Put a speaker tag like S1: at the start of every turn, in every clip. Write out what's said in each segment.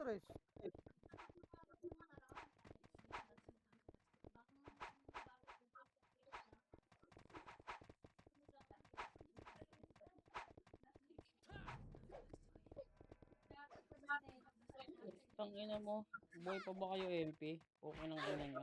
S1: Tres.
S2: Tangina mo. Buhay pa ba kayo, MP? Okay ng ina nyo.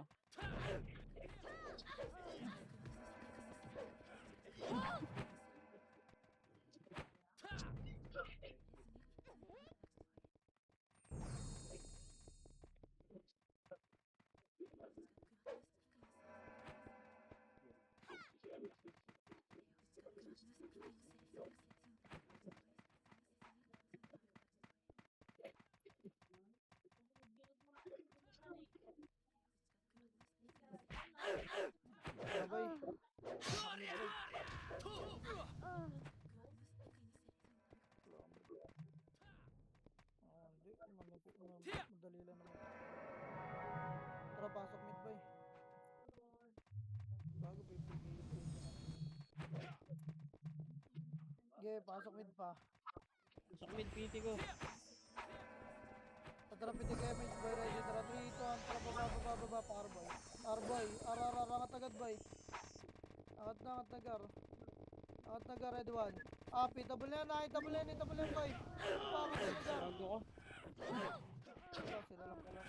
S1: Sabay. Nakmid bay. Hindi. Madali lang naman. Tara, pasok mid bay. Bago bay, pigilin ko yun. Sige, pasok mid pa.
S2: Sa mid PT ko.
S1: Tara, piti damage bay, ready. Tara, 3, 2, 1. Tara, baba, parboy. Arboy, angat agad bay. Angat nagar. Angat nagar, ready 1. Double yan, double yan bay. Paangat na nagar.
S2: Gago ko.
S1: Sila lang pala.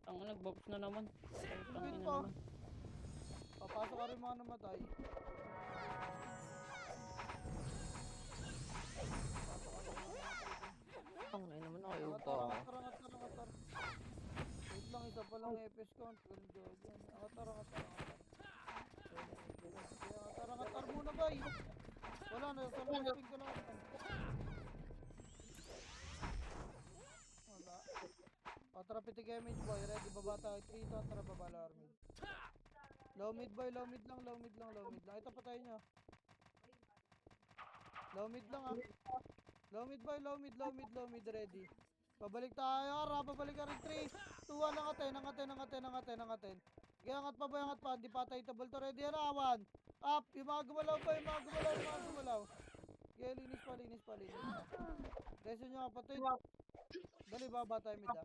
S2: Ang nag-box na naman. Tangina
S1: pa.
S2: naman.
S1: Papasok ka rin mga namatay.
S2: Tangina naman ako.
S1: Angatar. Wait lang, isa pa lang EPS count. Angatar. Angatar muna bay. Wala na, sa laping ka lang. Wala. Tara, piti damage boy. Ready, baba tayo. 3, 2, tara, baba lower mid. Low mid boy, low mid lang. Ito patay nyo. Low mid lang ah. Low mid boy, low mid, ready. Babalik tayo, babalik ka rin. 3, 2, 1, angatin. Okay, angat pa, hindi pa tayo table to. Ready, 1. Up, yung mga gumalaw. Okay, linis pa. Reso nyo kapatid. Dali, baba tayo mid ah.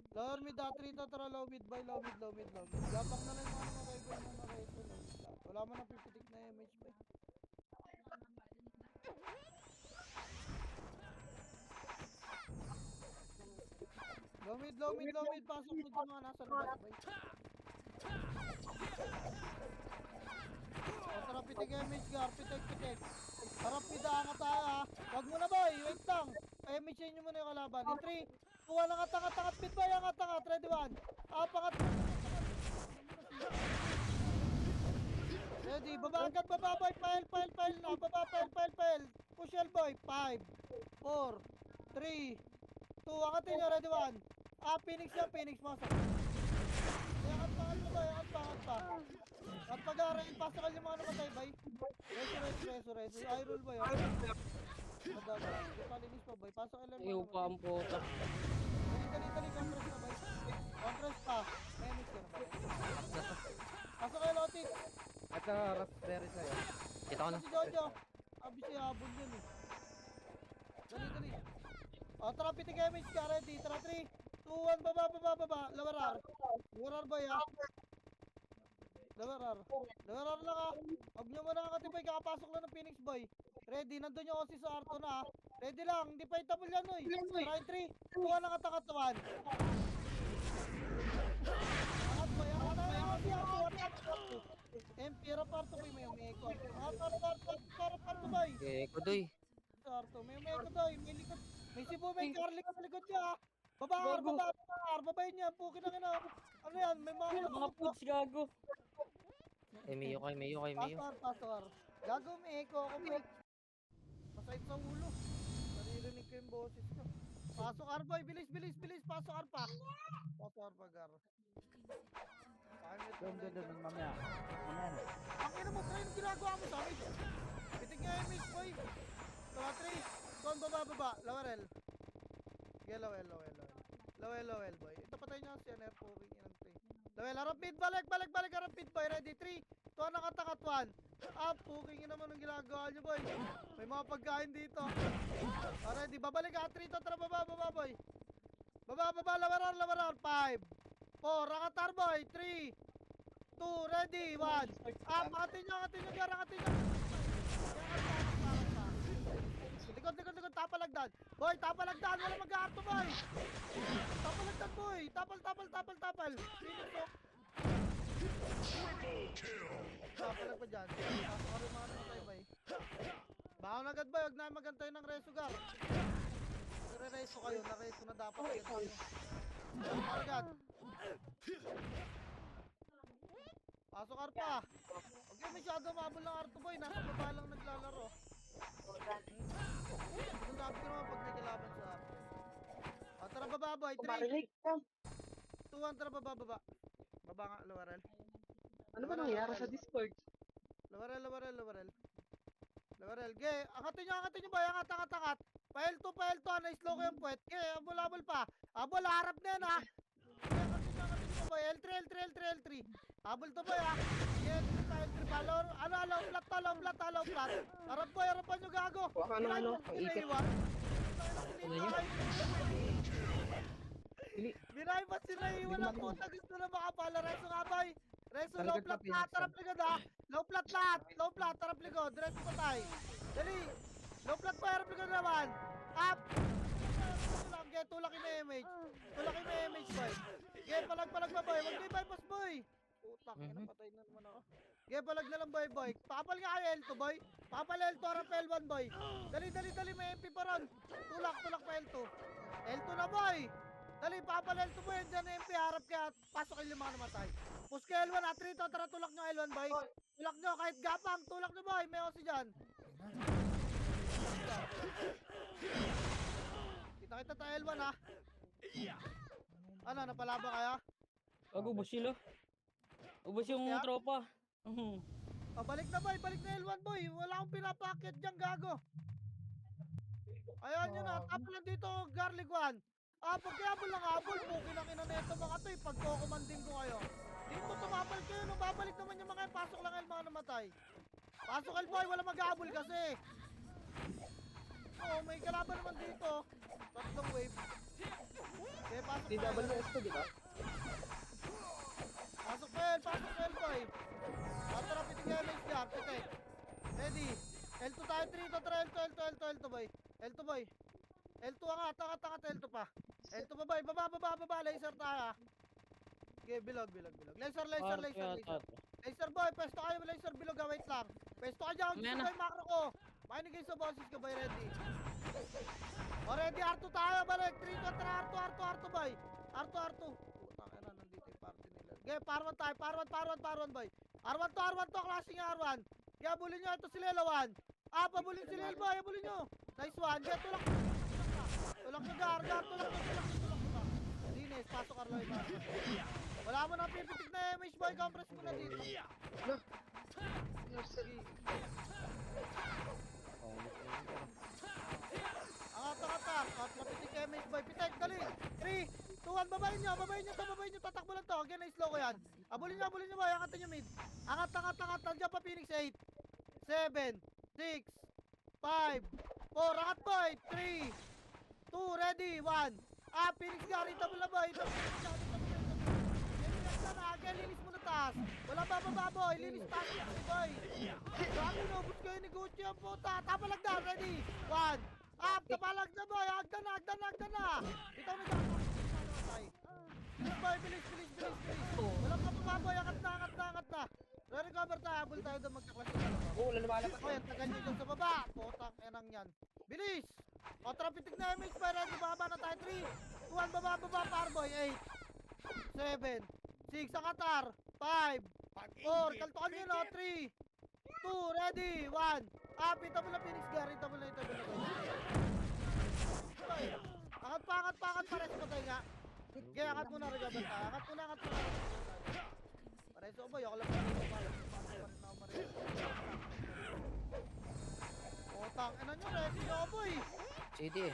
S1: Lower mid ah, 3 to, tara, low mid boy, low mid. Gapang na lang yung mga reso. Wala mo nang pipitik na image boy. Low mid, pasok mid yung mga nasa labas bay. Tara, pitik image gar, pitik. Harap mid angat tayo ha. Wag mo na boy, wait lang. Image nyo muna yung kalaban. In 3, 2, 1, angat mid boy, angat, ready 1. Angat. Ready, baba boy, pile na, baba, pile. Push L boy, 5, 4, 3, 2, angatin nyo, ready 1. Phoenix, masok. Angat pa. At pag-aaral, pasok yung mga namatay, bay. Reso. Ay, roll ba yun? Madami. Palinis pa, bay. Pasok lang
S2: Ayaw pa ang puta.
S1: Dali, compress na, bay. Compress pa. Memis ka na, bay. Pasok kayo, Lotik.
S3: Ito, raspberry sa'yo.
S2: Kita ko na.
S1: Si Jojo. Abi siya, habol yun eh. Dali. Tara, pitik damage ka, ready. Tara, 3, 2, 1, baba. Lower R, bay, ha. Lower R lang ah. Huwag nyo muna kakatibay, kakapasok lang ng Phoenix boy. Ready, nandun yung Osi sa Arto na ah. Ready lang, hindi pa itable yan oy. Try 3, 2, 1, angat-1. Angat boy. Empira parto boy, may umeko. Parto boy.
S2: Kudoy.
S1: Arto, may umeko doy, may likod. May sibo, may Carly sa likod niya ah. Baba R, babayin niya, pukin na ina. Ano yan, may mga
S2: Puts, gago.
S3: Kay Mayo.
S1: Pastor. Gago, may echo ako, boy. Masakit sa ulo. Naririnig ko yung boses ko. Pasok R, boy. Bilis. Pasok R pa. Gar.
S3: Doon, mamaya.
S1: Ang ina mo, pre, yung ginagawa mo sa amin. Pitig nga yung miss, boy. Tawa, 3. Doon, baba. Lower L. Sige, Lowel, boy. Ito patay nyo si NR po. Lowel, harap mid. Balik. Harap mid, boy. Ready, 3. 2, angat, 1. Puking naman ang ginagawa niyo, boy. May mga pagkain dito. Ready, babalik ka. 3 to, tara, baba, boy. Baba, lawarar. 5, 4, rangatar, boy. 3, 2, ready, 1. Angatin nyo, gar, angatin nyo. Likod, tapalagdan. Boy, tapalagdan, wala mag-aarto, boy. Tapalagdan, boy. Tapal. Tapalag pa dyan. Pasok ka rin mga namatay, boy. Baon agad, boy. Huwag na magantay ng resugar. Nare-reso kayo, na-reso na dapat agad kayo. Agad. Pasok arpa. Huwag kayo masyado mabul ng arto, boy. Nasa baba lang naglalaro. Kung sabi ko naman pag nagkalaban sa arto. Tara baba, boy. 3, 2, 1, tara baba. Baba nga, Lawarel.
S4: Ano ba nangyari sa Discord?
S1: Lawarel. Ge, angatin nyo, boy. Angat. Pael to, na-slow ko yung puwet. Ge, abol pa. Abol, harap na yan, ha. Angatin nyo, boy. L3. Abol to, boy, ha. Ge, L3 pa. Low flat. Harapan nyo, gago.
S4: Ano, ang ikot.
S1: Binay pa sila, iwan ang puta. Gusto na makapala. Reso nga, boy. Reso, low
S3: Talagang
S1: flat
S3: tapin
S1: lahat.
S3: sa-
S1: Tarap likod, ha. Low flat, tarap likod. Reso pa tayo. Dali. Low flat pa, harap likod naman. Up. Tulak yung image. Boy. Ge, palag ba, boy? Wag kayo bypass, boy. Putang, napatay na naman ako. Ge, palag na lang, boy. Pakapal nga kayo, L2, boy. Pakapal L2, harap L1, boy. Dali, may MP pa ron. Tulak pa L2. L2 na, boy. Dali, pakapal L2, boy. Diyan na MP, harap kaya. Pasok kayo yung mga namatay. Push ka L1, ha. 3 to, tara, tulak nyo L1, boy. Tulak nyo, kahit gapang. Tulak nyo, boy. May osi dyan. Kita tayo L1, ha. Ano, napalaban kaya?
S2: Ubus sila. Ubus yung
S1: Yeah.
S2: tropa.
S1: Balik na, boy. Balik na L1, boy. Wala akong pinapakit dyan, gago. Ayan nyo na. Tapos lang dito, garlic 1. Pagkayabol lang habol, pukin ang ina neto mga to. Pagkokomandin ko kayo. Dito tumapal kayo. Nung babalik naman yung mga yan. Pasok lang mga namatay. Pasok L, boy. Wala mag-habol kasi. May kalaban naman dito. Tatlong wave. Okay, pasok
S4: Di double na S to, di ba?
S1: Pasok L, boy. Tara, pitik yung LH dyan, pitik. Ready. L2 tayo, 3 to, tara, L2, boy. L2, boy. L2, angat, L2 pa. L2 pa, boy. Baba, laser tayo, ha. Okay, bilog. Laser. Laser, boy. Pwesto kayo, laser, bilog, ha. Wait lang. Pwesto ka dyan, gusto ko yung macro ko. Makinig kayo sa bosses ko, boy. Ready. Ready, R2 tayo, balik. 3 to, tara, R2, boy. R2. Putang ina, nandito yung party nila. Okay, parwan tayo, parwan, boy. R1 to, klaseng R1. Kaya abulin nyo, ito si Lelawan. Pabulin si Lel, boy, abulin nyo. Nice one, kaya tulak nyo, gar. Linis, pasok Arloy. Wala mo nang pipitik na image, boy, compress mo na dito. Angat. Mapitik image, boy, pitik, dali. 3, 2, 1, babayin nyo, tatakbo lang to. Again, na-slow ko yan. Abulin nyo, boy, angatin nyo mid. Angat, nandiyan pa Phoenix 8, 7, 6, 5, 4, angat, boy, 3, 2, ready, 1. Phoenix ka, rita mo na, boy. Linis mo na taas. Wala bababa, boy. Linis taas, boy. Bago nobot kayo ni Gucci ang puta. Tapalagdan, ready, 1. Tapalag na, boy. Agdan na. Ito na dyan. Bilis, boy, bilis. Wala bababa, boy. Angat na. Re-recover tayo. Habol tayo doon magkaklasyon na lang.
S4: Oo, lumalabas.
S1: Ang tagal nyo dyan sa baba. Putang enang yan. Bilis. Trapitik na image pa rin. Baba na tayo. 3, 2, 1. Baba, Parboy. 8, 7, 6. Angatar. 5, 4. Kaltukan nyo, no? 3, 2, ready. 1. Pita mo na Phoenix Gar. Pita mo na ito. Angat pa. Pares mo tayo nga. Okay, angat mo na. Recover tayo. Angat mo na. Pares mo, boy. Ako lang Putang ina nyo, ready nyo, boy.
S3: City.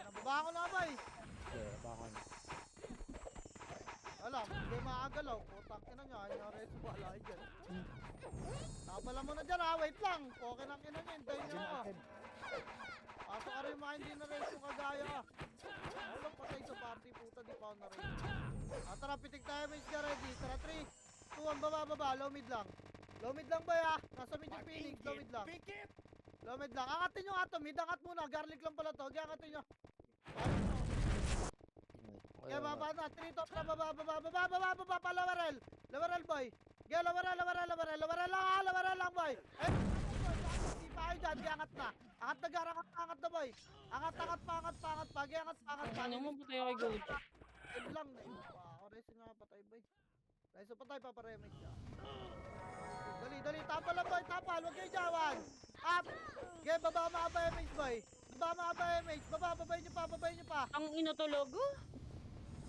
S1: Nababa ko na, boy.
S3: Yeah, baka.
S1: Alam, hindi maaga gumagalaw. Putang ina niya, ayaw reso wala dyan. Tabala mo na dyan ha, wait lang. Okay na ina niya, hintayin niyo ako. Pasok ka rin mga hindi na reso kagaya ka. Ako lang patay sa party, puta di pa ako na reso. Tara, pitik tayo, Mace ka ready. Tara, 3, 2, 1, baba, low mid lang. Low mid lang ba ya? Nasa mid yung Phoenix, low mid lang. Low mid lang. Angatin nyo ato, mid angat muna. Garlic lang pala to, angatin nyo. Kaya baba na, 3 top na, baba, lowerel. Lowerel boy. Kaya lowerel lang boy. Eh, hindi pa kayo dyan, angat na. Angat na boy. Angat pa. Kaya angat pa.
S2: Ano mo patay ako kay Goat?
S1: End lang na yun. Wow, resin nga patay boy. Resin patay, paparemake siya. Dali, tapal lang boy, tapal. Huwag kayo jawan. Up. Kaya baba mga MH boy. Babay nyo pa.
S2: Ang ina talaga?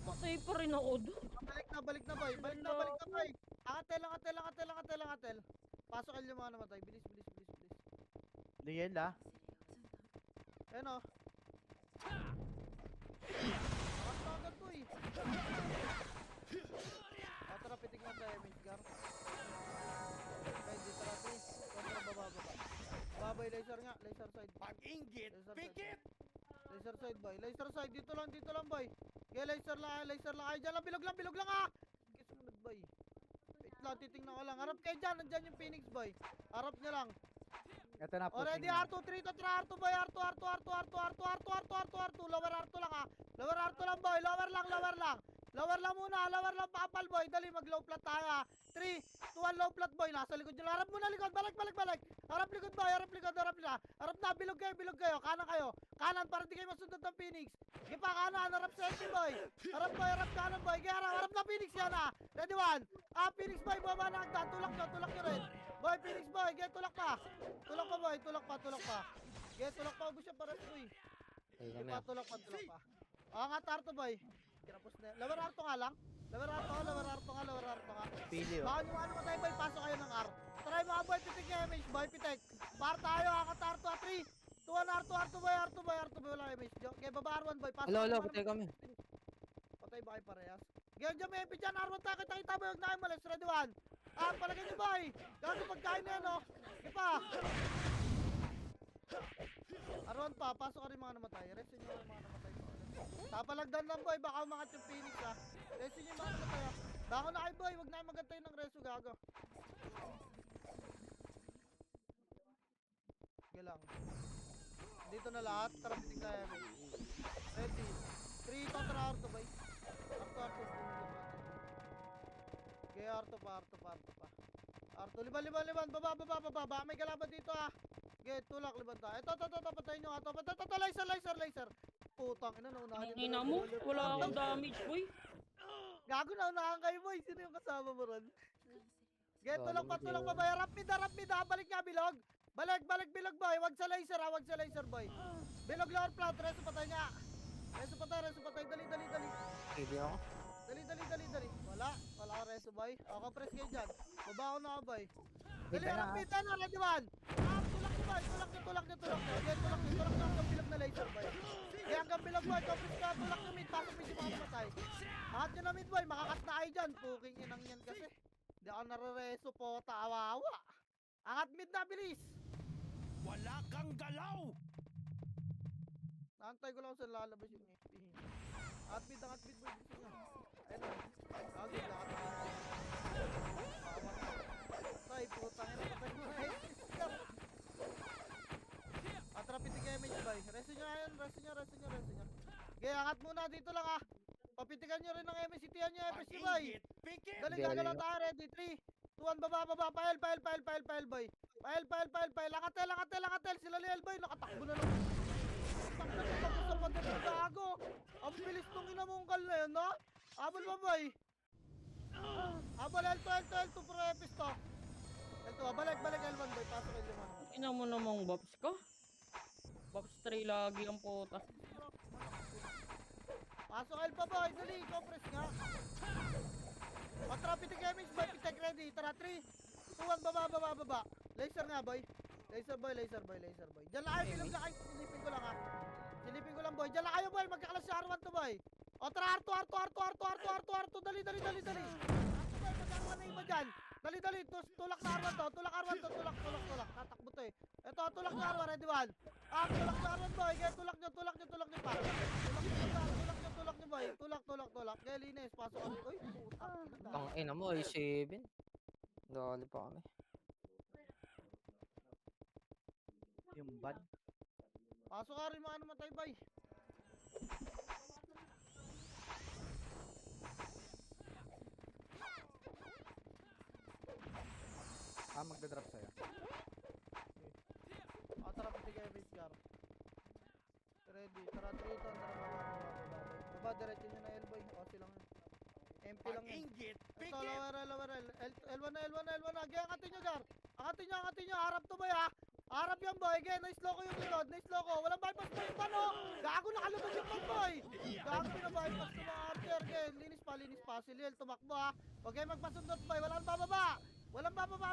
S2: Patay pa rin ako doon.
S1: Balik na boy. Balik na boy. Angatel. Pasok kayo yung mga namatay. Bilis.
S3: Liel ah.
S1: Ayan o. Angat boy. Tara, pitik na tayo, Miss Gar. Ready, tara, 3. Kontra, baba. Babay, laser nga. Laser side.
S5: Pag-inggit, pikit!
S1: Laser side, boy. Laser side. Dito lang, boy. Kaya laser lang. Ay, dyan lang. Bilog lang, ah. Kaya sumunod, boy. Wait lang, titingnan ko lang. Harap kayo dyan. Nandyan yung Phoenix, boy. Harap niya lang.
S3: Ito na po.
S1: Already, R2, 3 to try. R2, boy. R2. Lower R2 lang, ah. Lower R2 lang, boy. Lower lang. Lower lang muna. Lower lang, papal, boy. Dali, mag-low flat tayo, ah. 3, 2, 1, low flat, boy. Nasa likod nyo. Harap muna, likod. Balik. Harap likod, boy. Harap na. Harap na. Bilog kayo. Kanan kayo. Kanan, para di kayo masundot ng Phoenix. Sige pa, kanan. Harap sa empty, boy. Harap kanan, boy. Kaya harap na Phoenix yan, ah. Ready, 1. Phoenix, boy. Baba na hagdan. Tulak nyo rin. Boy, Phoenix, boy. Get, tulak pa, boy. Tulak pa. Get, tulak pa. Ubus siya para sa boy. Tulak pa. Angat Arto, boy. Kinapos na. Lower Arto nga lang. Lower Arto nga.
S3: Pili oh.
S1: Baka nyo ano matay, boy. Pasok kayo ng R. Try mga boy. Pitik yung image, boy. Pitik. Bar tayo. Angat Arto. 3, 2, 1, Arto, boy. Wala image. Okay, baba R1, boy. Pasok.
S3: Alo, patay kami.
S1: Patay ba kayo parehas? Ganyan dyan, may MP dyan. R1 tayo. Kita mo yung na malis. Ready, 1. Palagay nyo, boy. Gago pagkain na yan, oh. Sige pa. R1 pa. Pasok ka rin mga namatay. Resin nyo yung mga namatay. Tapalagdan lang, boy. Baka umangat yung Phoenix, ha. Resin nyo yung mga namatay, ha. Bako na kayo, boy. Huwag na kayo magantay ng reso, gago. Sige lang. Dito na lahat. Tara, pitik na yan, boy. Ready. 3, kontra Arto, boy. Arto. Okay, Arto pa. Arto, liban. Baba. May kalaban dito, ah. Okay, tulak, liban tayo. Ito, patayin nyo, Arto. Ito, laser. Putang ina, naunahan
S2: Ang ina mo? Wala akong damage, boy.
S1: Gago, naunahan kayo, boy. Sino yung kasama mo ron? Okay, tulak pa, boy. Harap mid, balik nga, bilog. Balik, bilog, boy. Wag sa laser, boy. Bilog, lower plant. Reso patay nga. Reso patay. Dali.
S3: Pili ako.
S1: Dali. Wala ka reso, boy. Okay, press kayo dyan. Baba ako na, boy. Dali,
S3: Kita na,
S1: harap mid, ready, 1. Tulak nyo, boy. Tulak nyo. Hanggang bilog na laser, boy. Kaya hanggang bilog, boy. Press ka, tulak nyo mid. Pasok mid yung mga matay. Angat nyo na mid, boy. Makakat na kayo dyan. Puking inang yan kasi. Di ako nare-reso po. Tawawa. Angat mid na, bilis.
S5: Wala kang galaw!
S1: Naantay ko lang sa lalabas yung HP. Angat mid, boy. Bilis nyo. Ayun na. Okay, lahat na. Tay, putang ina. Patay mo na HP. Atrapitin kayo image, boy. Reso nyo ngayon. Reso nyo. Okay, angat muna. Dito lang, ah. Papitikan nyo rin ng MSCT-an nyo, FSC, boy.
S5: Pag-inggit, pikit!
S1: Dali, gagalaw tayo. Ready, 3, 2, 1, baba. Pile, boy. Pile. Angatel. Sila Liel, boy. Nakatakbo na lang. Takbo sa pader ng gago. Ang bilis nung inamungkal na yun, no? Abol ba, boy? Abol, L2 pro epis to. L2, balik, L1, boy. Pasok kayo naman.
S2: Ina mo namang Babs ka? Babs 3 lagi ang puta.
S1: Pasok L pa, boy. Dali, compress nga. Patrapitin kayo, mix, boy. Pitek ready. Tara, 3, 2, 1, baba. Laser nga, boy. Laser boy. Diyan lang kayo, bilog lang kayo. Silipin ko lang, boy. Diyan lang kayo, boy. Magkakalas si R1 to, boy. O, tara, R2. Dali. R1 na iba dyan. Dali, dali. Tulak na R1 to. Tulak R1 to. Tulak. Tatakbo to eh. Ito, tulak na R1. Ready, one. Tulak na R1 boy. Kaya tulak nyo pa. Tulak nyo boy. Tulak. Kaya linis. Pasok kami. Uy, puta.
S6: Tang ina mo, ay 7. Dali pa kami.
S3: Yung bad.
S1: Pasok ka rin mga namatay boy.
S3: Magdadrop sa'yo.
S1: Tara, patigay base car. Ready. Tara, 3 to. Tara, baba. Diretso nyo na elboy. O, silang yun. MP lang yun.
S5: Pag-inggit,
S1: Ito,
S5: pikit!
S1: lower. L1 na. Gaya, angatin nyo, Gar. Angatin nyo. Harap to boy, ha. Harap yan, boy. Gaya, na-slow ko yung reload. Walang bypass boy yung pano. Gago, nakalubog yung pan, boy. Gago, pinabypass ng mga archer. Gaya, linis pa. Si Lil, tumakbo, ha. Huwag kayo magpasundot, boy. Walang bababa,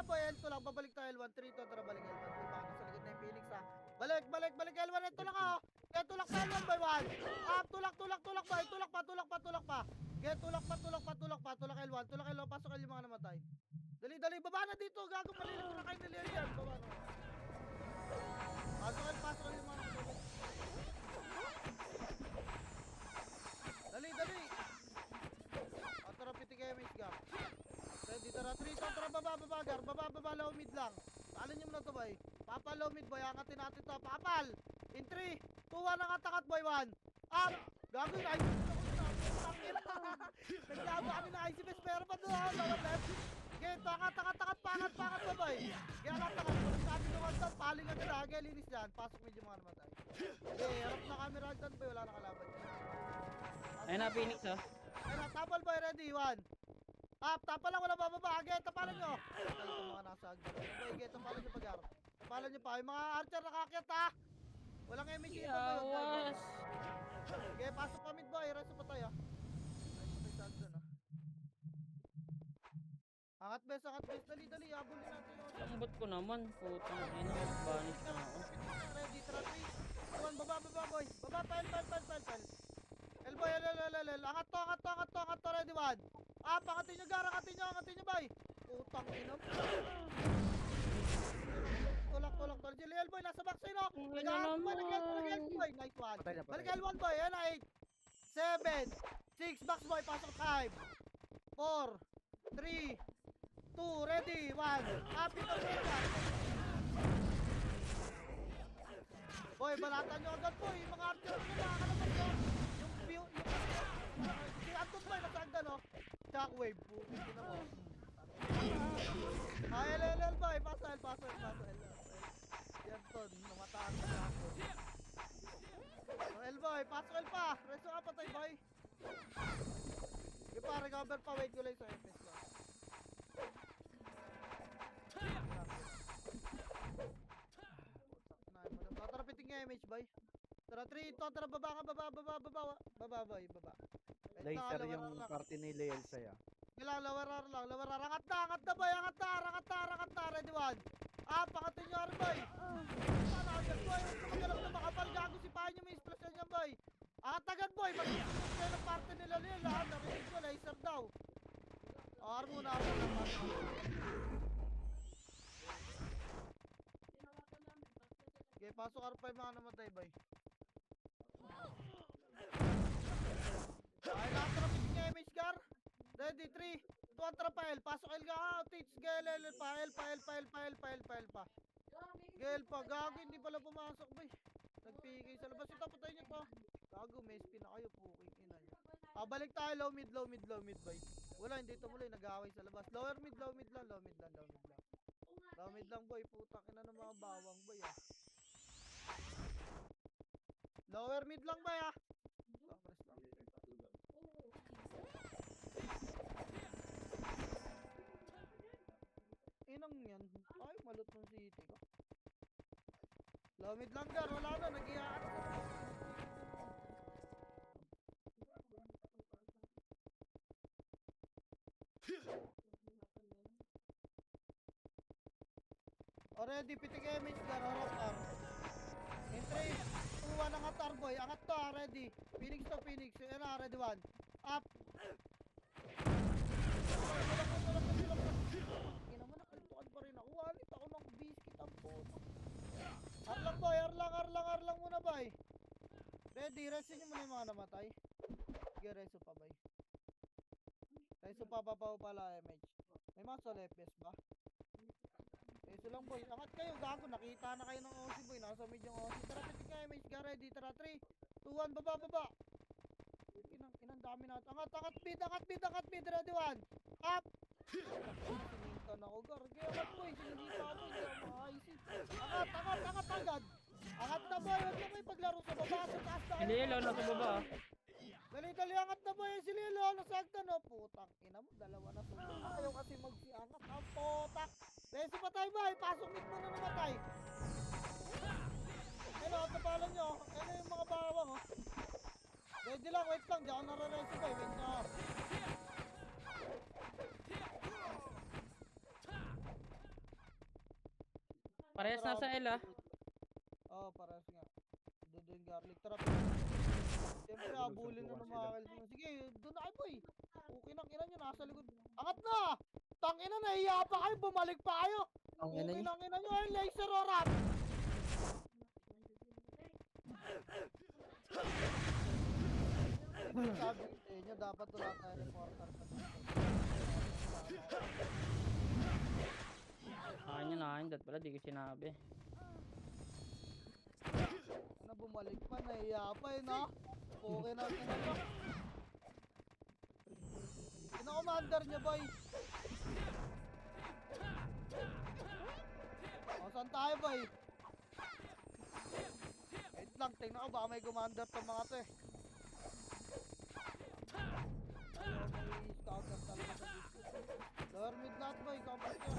S1: boy. Ito lang, babalik tayo L1. 3 to, tara, balik L1. Boy, baka nasa likod na yung Phoenix, ha. Balik L1. Ito lang, ha. Kaya tulak pa L1, boy, 1. Tulak, boy. Tulak pa. Kaya tulak pa. Tulak L1. Pasok L yung mga namatay. Dali, baba na dito. Gago, malilit ko na kayo nilil yan. Baba na. Pasok L yung mga namatay. Dali. Tara, pitik kayo, Miss Gar. Ready, tara, 3, tara, baba, Gar. Baba, low mid lang. Taalin nyo muna to, boy. Papal, low mid, boy. Angatin natin to. Papal. In 3, 2, 1, angat, boy, 1. Gago, nice. Naglago kami na IC best, pero pa doon, lower left. Okay, ito, angat, pangat, boy. Okay, angat. Sabi nyo nga doon, paling agad na. Okay, linis yan. Pasok medyo mga namatay. Okay, harap na kami ragdan, boy. Wala na kalaban.
S2: Ayun na, Phoenix, oh.
S1: Ayun na, tapal, boy. Ready, 1. Tapal lang, wala bababa. Okay, tapalan nyo. Okay, ito mga nasa agad. Okay, tapalan nyo pa, Gar. Tapalan nyo pa. Yung mga archer nakakyat, ha. Walang MG ito, boy.
S2: Yawas.
S1: Okay, pasok pa mid, boy. Resto pa tayo. Ay, patay sa agdan, ha. Angat bes, dali, habulin natin yun.
S2: Sambot ko naman. Putang ina, mag-vanish na ako.
S1: Ready, tara, 3, 2, 1, baba, boy. Baba, pile. Elboy, L. Angat to, ready, 1. Pangatin nyo, Gar, angatin nyo, boy. Putang ina. Tulak. Jilly, Elboy, nasa backside, no? Nag-aarap, boy, nag-help, boy. Nice one.
S3: Patay na.
S1: Balik L1, boy. Ayan na, 8, 7, 6, box, boy. Pasok 5, 4, 3, 2, ready, 1. Pito, boy, balatan nyo agad, boy. Yung mga archer nyo, nakakalabas nyo. Si Anton, boy, nasagdan, no? Shockwave, puti na mo. LL, boy. Paso L. Yan, Ton. Namataan na ako. L, boy. Pasok L pa. Resto ka patay, boy. Yung pa, recover pa. Wait ko lang sa FS ko. Tara, piting nga image, boy. Tara, 3, to. Tara, baba ka. Baba, boy.
S3: Laser yung party ni Lael sa'yo.
S1: Lower R. Angat na, boy. Angat na. Ready, 1. Pangatin nyo, boy. Sana agad, boy. Magalang na makapal. Gago si Pahay nyo. May explosion yan, boy. Angat agad, boy. Mag-explosion kayo ng party nila nila. Narinig ko, laser daw. R muna. Okay, pasok R5 mga namatay, boy. Ay, lahat na image, Gar. Ready, 3, 2, trapel. Pasok L ka, outage. L pa. Gel pa, gago, hindi pala pumasok, boy. Nagpigay sa labas. Ito, patayin nyo to. Gago, may spin na kayo, puking ina nyo. Balik tayo, low mid, boy. Wala, hindi tumuloy, nag-aaway sa labas. Lower mid lang. Low mid lang, boy. Putang ina ng mga bawang, boy, ah. Lower mid lang, boy, ah. Inang yan. Ay, malot ng city ko. Low mid lang, Gar. Wala na, nag-iaan. Already, pitik image, Gar. Harap R. In 3, 2, 1, angat R, boy. Angat to, ready. Phoenix to Phoenix. Yan na, ready, 1. Up. Tulak. boy. R lang muna, boy. Ready, resin nyo muna yung mga namatay. Sige, reso pa, boy. Reso pa pala, MH. May mga solepes ba? Reso lang, boy. Angat kayo, gago. Nakita na kayo ng OC, boy. Nasa mid yung OC. Tara, pitik ka, MH. Ga, ready. Tara, 3, 2, 1, baba. Inang dami natin. Angat mid. Ready, 1. Up! Sininta na ako, gar. Kaya angat, boy. Sinilita ako. Hindi ako makaisip. Angat agad. Angat na, boy. Huwag na kayo paglaro sa baba. Sa taas na.
S6: Hindi, yelo, nasa baba.
S1: Dali, angat na, boy. Si Lilo. Nasagdan, oh. Putang ina mo. Dalawa na sa ayaw kasi magsiangat. Ang potak. Reso pa tayo, boy. Pasok mid mo na namatay. Hello, tapalan nyo. Ano yung mga bawang, oh. Ready lang, wait lang. Diyan ako nare-reso, boy. Wait na.
S6: Parehas nasa L ah.
S1: Oo, parehas nga. Doon yung garlic. Tara, siyempre, abulin na ng mga kalbong. Sige, doon na kayo, boy. Okay nang ina nyo, nasa likod. Angat na! Tangina, nahiya pa kayo, bumalik pa kayo.
S6: Ang ina
S1: Okay
S6: niya.
S1: nang ina nyo, ay laser orat. Sabi ko sa inyo, dapat wala tayo reporter sa dito.
S2: Akin yun, akin. Dat pala, di ko sinabi.
S1: Ano, bumalik pa, nahiya pa eh, no? Okay nang ina nyo. Kina-commander nyo, boy. O, saan tayo, boy? Wait lang, tingnan ko, baka may commander tong mga to eh. Ayaw, may scouter talaga sa disco. Lower mid lahat, boy, cover nyo.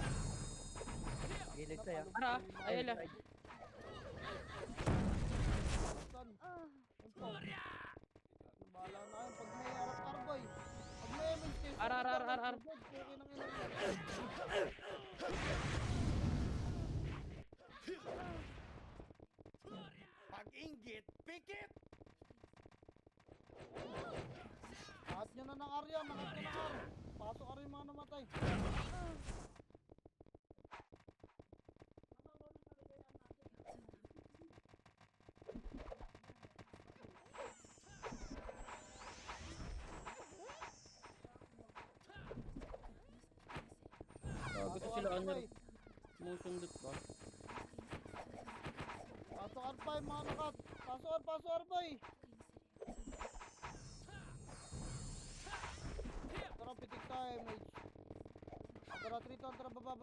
S3: Gilid saya.
S6: Ara, ayun lang.
S1: Saan? Info. Bahala na kayo, pag may RR, boy. Pag may MH kayo,
S6: R.
S1: Okay nang ina nyo.
S5: Pag-inggit, pikit!
S1: Angat nyo na ng R yan, angat nyo ng R. Pasok ka rin mga namatay.
S2: Gusto sila ano, musundot ba?
S1: Pasok R5, mga nakat. Pasok R, boy. Tara, pitik tayo, mage. Tara, trito, tara, baba.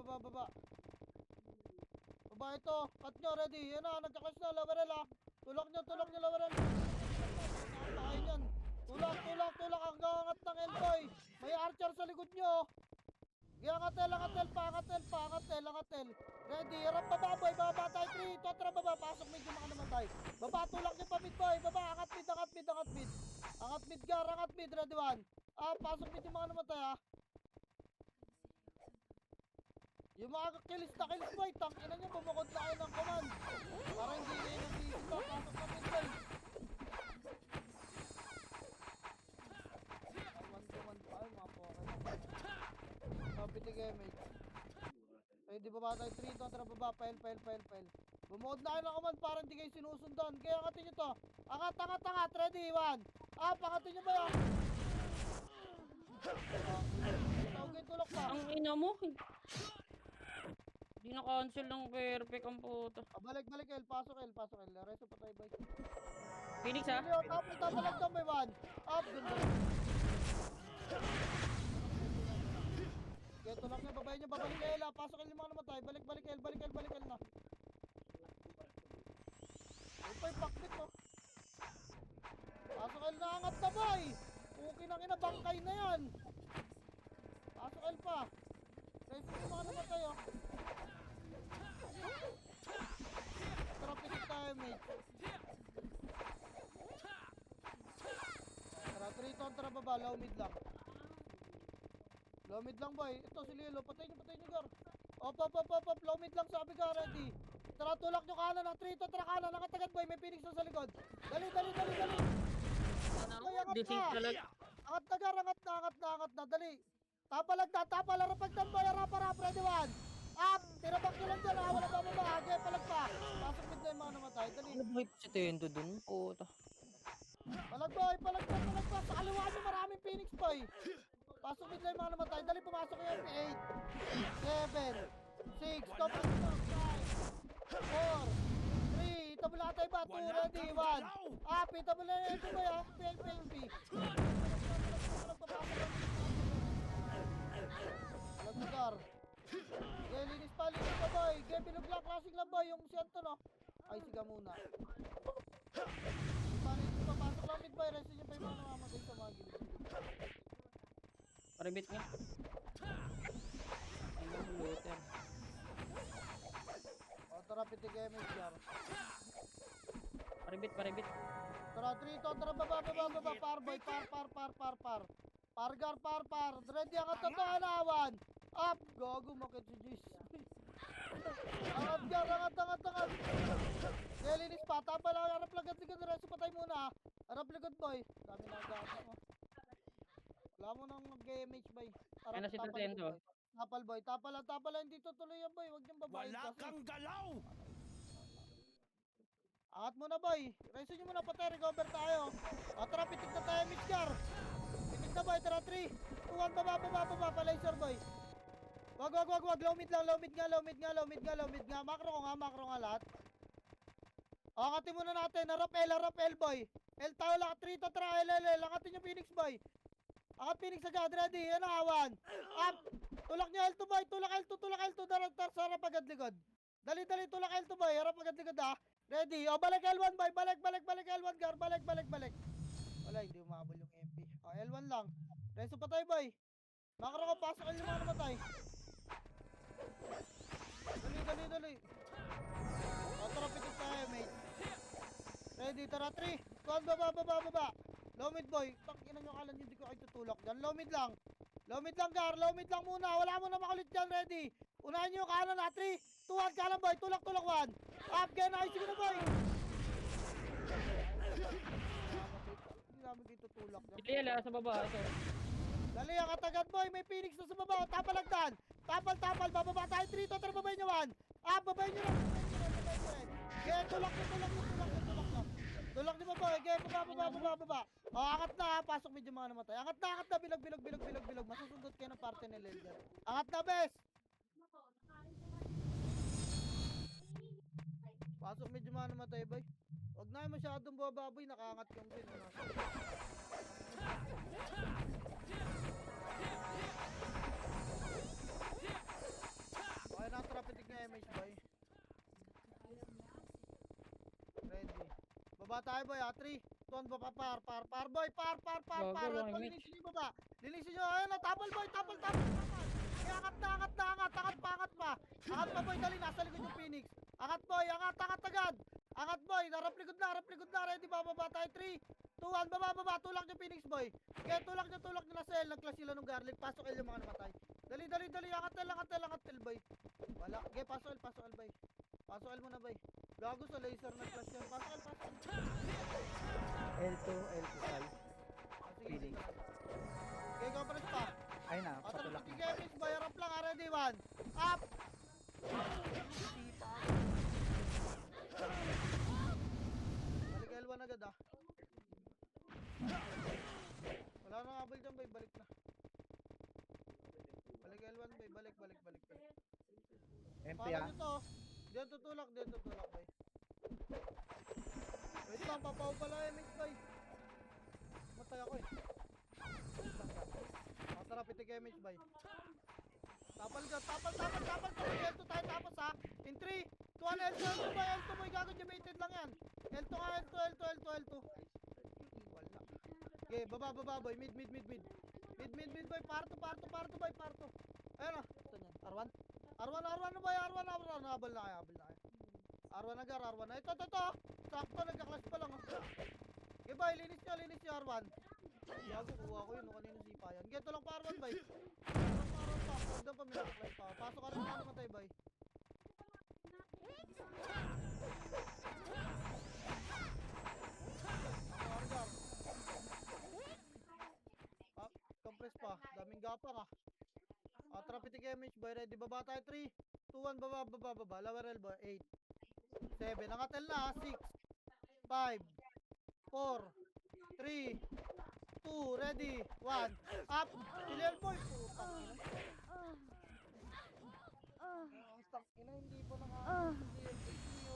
S1: Baba ito, cut nyo, ready. Yan na, nagkakas na, lawarel ah. Tulak nyo, lawarel. Nakakain yan. Tulak, hanggang angat ng L-boy. May archer sa likod nyo. Angatel. Ready, harap baba, boy. Baba tayo, 3, 2, tara, baba. Pasok mid yung mga namatay. Baba, tulak nyo pa mid, boy. Baba, angat mid. Angat mid, gar, ready, 1. Pasok mid yung mga namatay, ah. Yung mga kills na kills, boy. Tangina nyo, bumukod na kayo ng command. Para hindi kayo nasisita. Pasok na mid, boy. One pa, mga poker. Pitig MH. Pwede baba tayo 3, tara baba, fail. Bumuod na kayo ng command para hindi kayo sinusundan. Kaya angatin nyo to. Angat, ready, 1. Angatin nyo ba yan? Tawagin tulok pa.
S2: Ang ina mo. Di na-cancel ng perfect ang puto.
S1: Balik L, pasok L. Resto pa tayo, boy.
S2: Phoenix ha?
S1: Tapalag daw may 1. Up, dun ba? Okay, tulak nyo, babay nyo, babalik L, ah. Pasok L yung mga namatay. Balik L na. Upay, pakbit, no? Pasok L na, angat na, boy! Okay nang ina, bangkay na yan. Pasok L pa. Resto yung mga namatay, oh. Tara, pitik tayo, mate. Tara, 3 ton, tara baba, low mid lang. Low mid lang, boy. Ito si Lilo, patay nyo, gar. Op, low mid lang, sabi ka, ready. Tara, tulak nyo kanan ng 3 ton, tara kanan, nakatagad, boy. May Phoenix na sa likod. Dali. Boy, angat
S2: Dising
S1: na.
S2: talaga.
S1: Angat na, gar, angat na, dali. Tapalag, rapag ng boy, rap, ready, 1. Up! Tirabak nyo lang dyan ha. Wala ba babahagi? Palag pa. Pasok mid lane mga namatay. Dali.
S6: Ano ba si Tendo dun? Puta.
S1: Palag boy. Palag pa. Palag pa. Sa kaliwa nyo maraming Phoenix boy. Pasok mid lane mga namatay. Dali pumasok kayo. 8, 7, 6, stop. 5, 4, 3, itabula tayo ba? 2,
S5: Wala
S1: ready,
S5: kang
S1: 1.
S5: galaw!
S1: Up! Itabula na ito boy ha. PLP. Palag lugar. Okay, linis pa boy. Okay, bilog lang, classic lang boy. Yung si Anton no. Ay, siga muna. Paano yung papasok lang mid boy. Rest nyo pa yung mga namamatay sa mga gilid.
S2: Paribit nga. Ano mo looter?
S1: O, tara, pitig kayo may jar.
S2: Paribit, paribit.
S1: Tara, 3 to, tara, baba, par boy, par. Pargar, par. Ready ang katotohanan, awan. Up! Gago, makit si Jace. Angat gar, angat. Linis pa, tapa lang, harap lagad, reso patay muna. Harap lagad boy. Dami na gata mo. Wala mo nang mag-MH boy.
S2: Ano si
S1: tapal
S2: Tendo?
S1: boy. Tapal lang, hindi tutuloy yan boy. Huwag niyong babayin
S5: Wala
S1: kasi.
S5: kang galaw!
S1: Angat muna boy. Reso nyo muna patay, recover tayo. O tara, pitik na tayo, Mitchgar. Pitik na boy, tara 3, 2, 1, baba, pa-laser boy. Wag. Low mid nga. Macro nga lahat. O, angatin muna natin. Harap L boy. L tayo lang, 3 to try, L. Angatin yung Phoenix boy. Angat Phoenix agad, ready. Yan na, awan. Up. Tulak nyo L2 boy, tulak L2. Darat sa harap agad likod. Dali, tulak L2 boy, harap agad likod ha. Ready. O, balik L1 boy, balik L1 gar, balik. Wala, hindi umabol yung MP. O, L1 lang. Reso pa tayo boy. Macro ko, pasok yung mga namatay. Dali. O, tara, pitik tayo, mate. Ready, tara, 3, 2, baba. Low mid boy. Tangina nyo, kala nyo hindi ko kayo tutulak dyan. Low mid lang gar, low mid lang muna. Wala mo na makulit dyan, ready. Unahin nyo yung kanan na, 3, 2, 1, kanan boy. Tulak, 1. Up, gen, ayos na boy. Hindi namin kayo tutulak dyan.
S2: Ito yan, sa baba. Ito.
S1: Dali, ang katagad boy, may Phoenix na sa baba. Tapalagdan. Tapal, bababa tayo 3, to, tara, babay nyo 1. Babay nyo lang. Okay, tulak nyo. Tulak nyo boy, okay, baba. O, angat na ha, pasok medyo mga namatay. Angat na, bilog. Masusundot kayo ng parte ni Lelder. Angat na, bes. Pasok medyo mga namatay boy. Huwag na yung masyadong bababoy, nakaangat yung din. Okay na, trapitik na MH boy. Ready. Baba tayo boy ha, 3, 2, baba, par boy, par. Linisin nyo baba. Ayun na, tapal boy, tapal. Okay, angat pa. Angat pa boy, dali, nasa likod yung Phoenix. Angat boy, angat agad. Angat boy, harap likod na, ready, bababa tayo, 3, 2, 1, baba, tulak nyo Phoenix boy. Okay, tulak nyo na sa L, nagclash sila ng garlic, pasok L yung mga namatay. Dali, angat L boy. Wala, okay, pasok L boy. Pasok L muna boy. Gago sa laser nag-clash yan, pasok L.
S3: L2 ay. Phoenix.
S1: Okay, go press pa.
S3: Ay na,
S1: O, tara,
S3: patulak na.
S1: Phoenix boy, harap lang, ready, 1, up. Balik L1 agad ah. Wala nang habol dyan boy, balik na. Balik L1 boy, balik.
S3: MP
S1: Paano
S3: ah.
S1: nyo to? Diyan tutulak boy. Wait lang, papaw pala MX boy. Matay ako eh. Tara, pitik MX boy. Tapal. L2 tayo tapos ha. In 3, 2, 1, L2 boy, gago, debated lang yan. L2 nga, L2. Wala. Okay, baba boy, mid. Mid boy, parto boy. Ayun na, ito nyan, R1 na boy, R1, habol na kayo. R1 na, ito. Sakto, nagka-clash pa lang. Okay boy, linis nyo R1. Gago, kuha ko yun, kanino sipa yan. Okay, ito lang pa R1 boy. Huwag daw pa minaka-clash pa. Pasok ka rin na naman tayo boy. Argar. Compress pa, daming gapang ah. Tara, pitik MH boy, ready, baba tayo 3, 2-1, baba, baba, baba. Lower elbow, 8. 7. Angatel na, 6. 5. 4. 3. 2. Ready. 1. Up. Sili elbow. Putang ina. Putang ina, hindi pa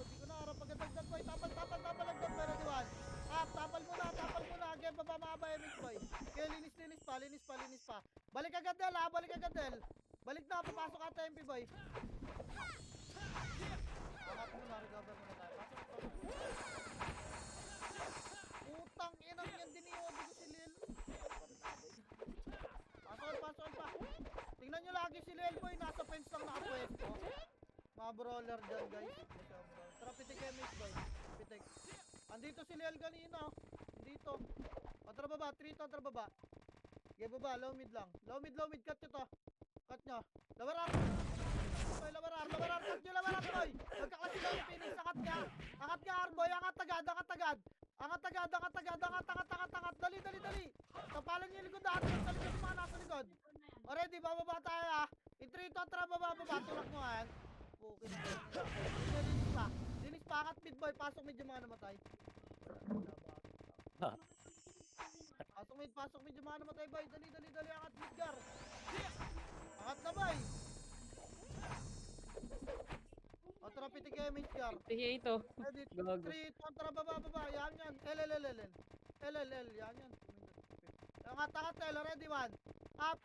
S1: hindi ko naharap pagkatagdag boy. Tapal, tapal, tapal, lagdag boy. Ready, 1. Up, tapal muna, tapal muna. Again, baba, mababa, MX boy. Okay, linis, linis pa, linis pa, linis pa. Balik agad del, ha, balik agad del. Balik na, papasok ka MP boy. Angat muna, recover muna tayo. Putang inang yan, diniyobi ko si Lil. Pasok pa. Tingnan nyo lagi si Lil boy, nasa fence lang nakapwesto. Mga brawler dyan guys. Tara, pitik MX boy. Pitik. Andito si Lil kanina. Dito. Tara baba, 3 to, tara baba. Okay, baba, low mid lang. Low mid, cut nyo to. Cut nyo. Lower arm. Boy, lower arm, cut nyo, lower arm boy. Magkaklase lang yung Phoenix, angat niya. Angat niya arm boy, angat agad. Angat. Dali. Tapalan niyo yung likod natin. Sa likod yung mga nasa likod. Already, bababa tayo ha. In 3 to, tara baba. Tulak mo ha. Okay. Linis pa, angat mid boy. Pasok mid yung mga namatay. Pasok mid yung mga namatay boy. Dali. Angat mid gar. Angat na boy. O tara, pitik kayo mid gar.
S2: Sige ito.
S1: Ready,
S2: Gago.
S1: 3, 2, tara baba. Yan. LL. Yan. Angat, L. Ready, 1. Up.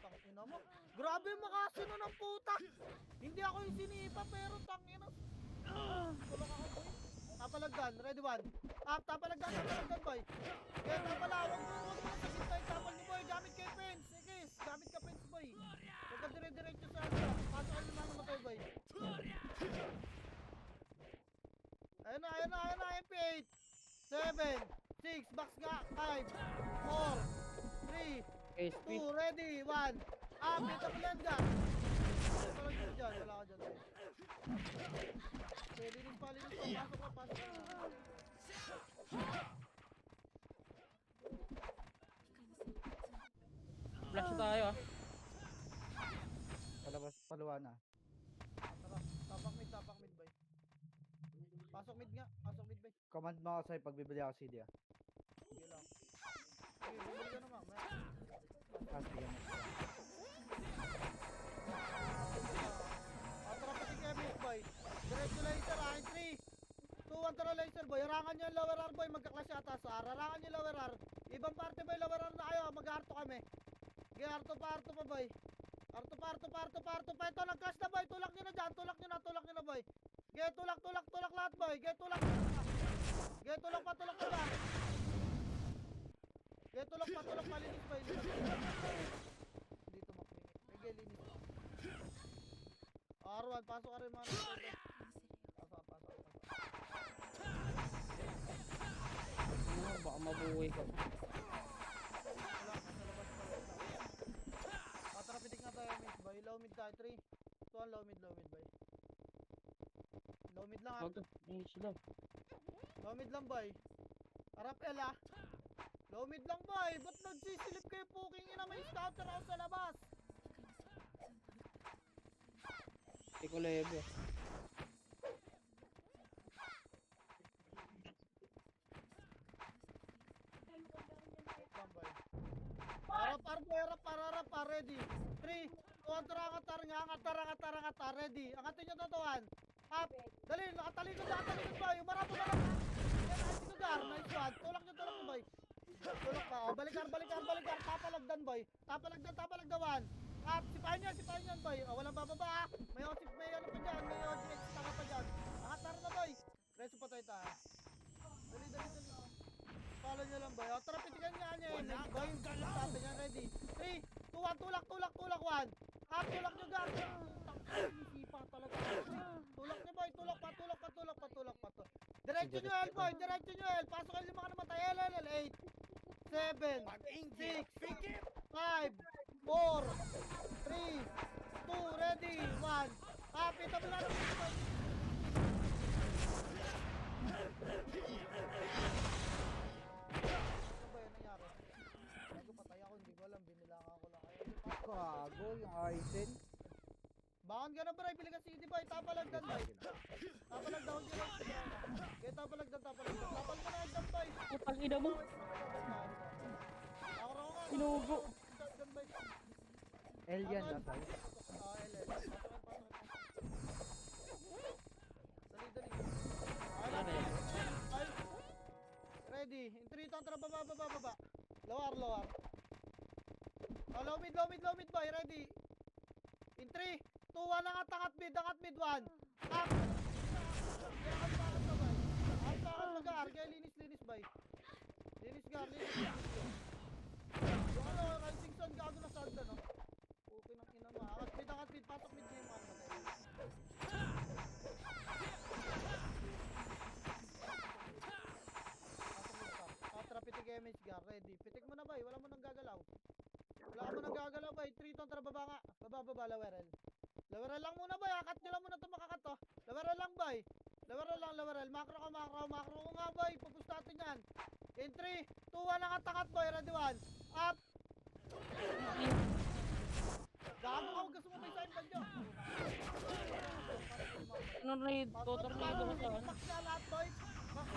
S1: Tang ina mo. Grabe yung makasino ng puta. Hindi ako yung sinipa pero tang ina. Tulak ako boy. Tapalagdan. Ready, 1. Up. Tapalagdan boy. Kaya tapalawag mo. Huwag mo sa gitna yung tapal ni boy. Gamit kay fence. Sige, gamit ka fence boy. Huwag ka dire-diretso sa ano. Pasok ka naman namatay boy. Ayun na, MP8. 7, 6, box nga, 5, 4, 3,
S2: SP.
S1: 2, ready, 1. Dito ko lang dyan. Wala ka dyan. Okay, linis pa. Pasok ka.
S2: Flash tayo ah.
S3: Palabas, paluwa na.
S1: Tara, tapak mid boy. Pasok mid boy.
S3: Command mo ako sa'yo pag bibili ako CD ah.
S1: Sige lang. Sige, bumili ka naman.
S3: Sige mo.
S1: Tara, pati kaya mid boy. Diretso laser, 3, 2, 1, tara laser boy. Harangan nyo yung lower R boy, magkaklas yata sa R. Harangan nyo yung lower R. Ibang parte boy, lower R na kayo, mag-harto kami. Okay, harto pa boy. Harto pa. Ito, nag-clash na boy. Tulak nyo na dyan. Tulak nyo na boy. Okay, tulak lahat boy. Okay, tulak pa. Dito malinis boy. Dito maklinis. Okay, linis. R1, pasok ka rin mga nasa. Pasok.
S2: Baka mabuhay ka.
S1: Patrapitik na tayo mid boy. Low mid tayo. 3, 2, low mid boy. Low mid lang
S2: Wag ka. Ayun sila.
S1: Low mid lang boy. Harap L ah. Low mid lang boy. Ba't nagsisilip kayo puking ina, may scouter ako sa labas?
S2: Hindi ko lebe. Harap pa, ready. 3, 2, angat, ready. Angatin nyo totoan. Up, dali, nakatalikod boy. Umarap. Nice one. Tulak nyo boy. Tulak pa, balikar. Tapalagdan boy. Tapalagdan. Up, sipahin yan boy. Walang bababa ah. May ano pa dyan, may OGX taka pa dyan. Angat na boy. Reso pa tayo ta. Dali. Follow nyo lang boy. Tara, pitigan niya boy. Tapos yan, ready. 3, 2, 1, tulak 1. Up, tulak nyo gar. Isipa talaga. Tulak nyo boy, tulak pa. Diretso nyo L boy, pasok kayo yung mga namatay. L, 8, 7,
S5: Pag-inggit,
S1: 6,
S5: pikit!
S1: 5, 4, 3, 2, ready, 1. Ito mo lang. Ano ba yun nangyari? Bago patay ako, hindi ko alam. Binilangan ko lang kayo.
S3: Gago, yung item.
S2: Bangon ka na bro, pili ka CD boy, tapalagdan boy. Tapalagdan dyan. Kaya tapalagdan. Tapal mo na agdan boy.
S4: Putang ina mo.
S2: Ako nga.
S4: Inugo.
S2: Agdan boy.
S3: L yan, asay.
S2: LL. Dali.
S4: Ano yan?
S2: Ay. Ready. In 3, tantra, baba. Lower. Oh, low mid boy, ready. In 3, 2, 1, angat mid 1. Up. Angat mag-aar, kaya linis boy. Linis gar. Yung ano, Rising Sun, gago na sagda, no? Okay ng ina mo. Angat mid, patok mid game 1. Pitik MH gar, ready. Pitik mo na bay, wala mo nang gagalaw. Bay. 3 ton, tara baba nga. Baba, lowerel. Lowerel lang muna bay, akat nyo lang muna ito makakat to. Lowerel lang bay. Lowerel. Macro ko nga bay, pupus natin yan. In 3, 2, 1, angat bay, ready 1. Up. Gago ka, huwag ka sumabay sa inbag nyo.
S4: Ano raid? Tornado ko sa ano?
S2: Max na lahat boy. Max.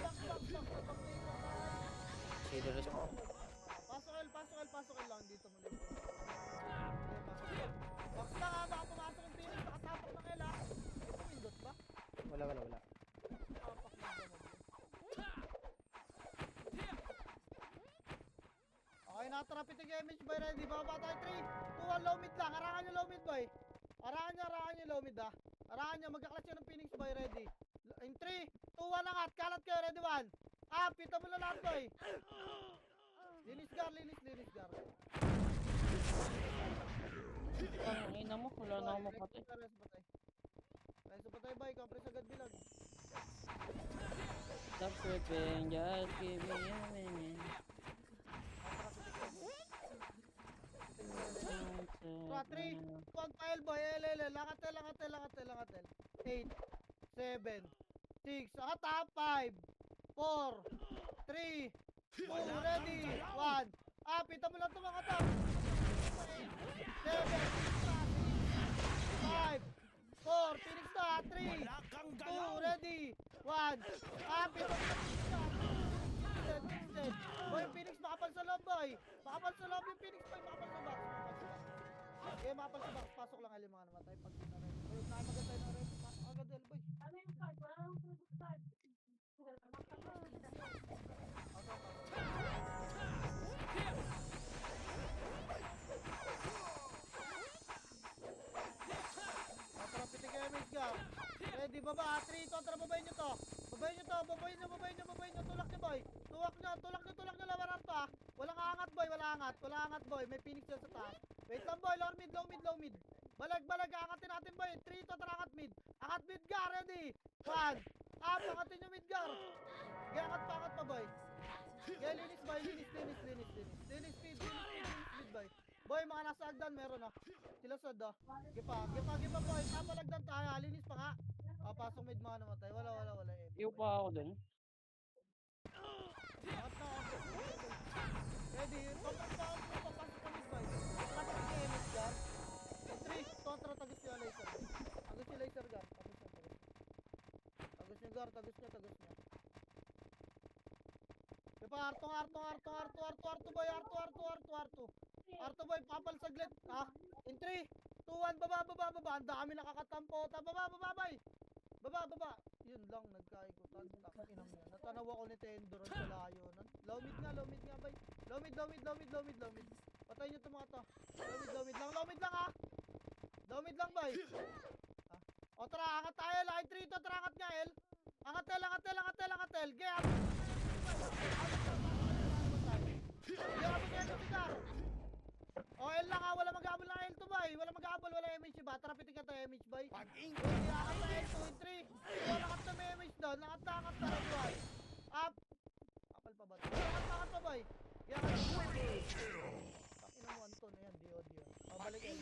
S6: Shade rest mo.
S2: Pasok L lang dito mo lang. Max na nga, baka pumasok yung Phoenix, nakatapak ng L ha. Ito Windows ba?
S3: Wala.
S2: Tapak ng damag. Okay, natrapit yung image boy, ready? Baba tayo 3, 2, 1, low mid lang. Arangan nyo low mid boy. Arangan nyo low mid ha. Arangan nyo, magkaklatch nyo ng Phoenix boy, ready? In 3, 2, 1, angat. Kalat kayo, ready 1. Pita mo na lahat boy. Linis gar.
S4: Ang ina mo, wala na akong mapatay.
S2: Reso patay boy, compress agad bilag.
S4: Stop tripping, just give me a minute.
S2: So, 3, 1, file boy, LL, langatel. 8, 7, 6, angat ha, 5, 4, 3, 2, ready, 1. Pita mo lang ito mga tap. 7, 5, 4, Phoenix na, 3, 2, ready, 1. Pita mo lang ito. Boy, yung Phoenix makapal sa loob boy. Makapal sa loob yung Phoenix boy, makapal sa box. Okay, makapal sa box, pasok lang alim mga namatay. Pag nakimagantay na rin, pasok agad L boy. Natrapitin kayo Midgar. Ready baba, 3, kontra babayin nyo to. Babayin nyo. Tulak nyo boy. Tulak nyo lawaran to ha. Walang angat boy. May Phoenix dyan sa taas. Wait lang boy, low mid. Balag, angatin natin boy. 3, kontra angat mid. Angat Midgar, ready. 1. Angatin nyo Midgar. Angat pa boy. Kaya linis boy, linis speed boy. Boy, mga nasa agdan meron sila sad Gipa boy, tapalagdan tayo, linis pa nga. Pasok mid mga namatay, wala
S4: Iyo pa ako dun.
S2: Angat na ready, papasok ka mid boy. Angat ka image gun. 3, kontra tagus yung laser. Tagus yung laser gun, tagus yung gar, tagus niya. Diba, Arto boy, Arto boy, papal saglit. In 3, 2, 1, baba. Ang dami nakakatampo. Baba boy. Baba. Yun lang, nagkaikutan. Takinang yan. Natanaw ako ni Tendoron sa layo. Low mid nga boy. Low mid. Patay nyo ito mga to. Low mid lang ha. Low mid lang boy. O tara, angat tayo. Line 3 to, tara angat nga L. Angatel. Gaya. O L lang ha, wala mag-abol ng L to boy. Wala MH ba? Tara pitik ka tayo MH boy. Pag-ingay. Angat na L 2 in 3. Angat na may MH doon. Angat na boy. Up. Kapal pa ba? Angat pa boy. Pakina mo Anton. Ayan, Dio. Balik L.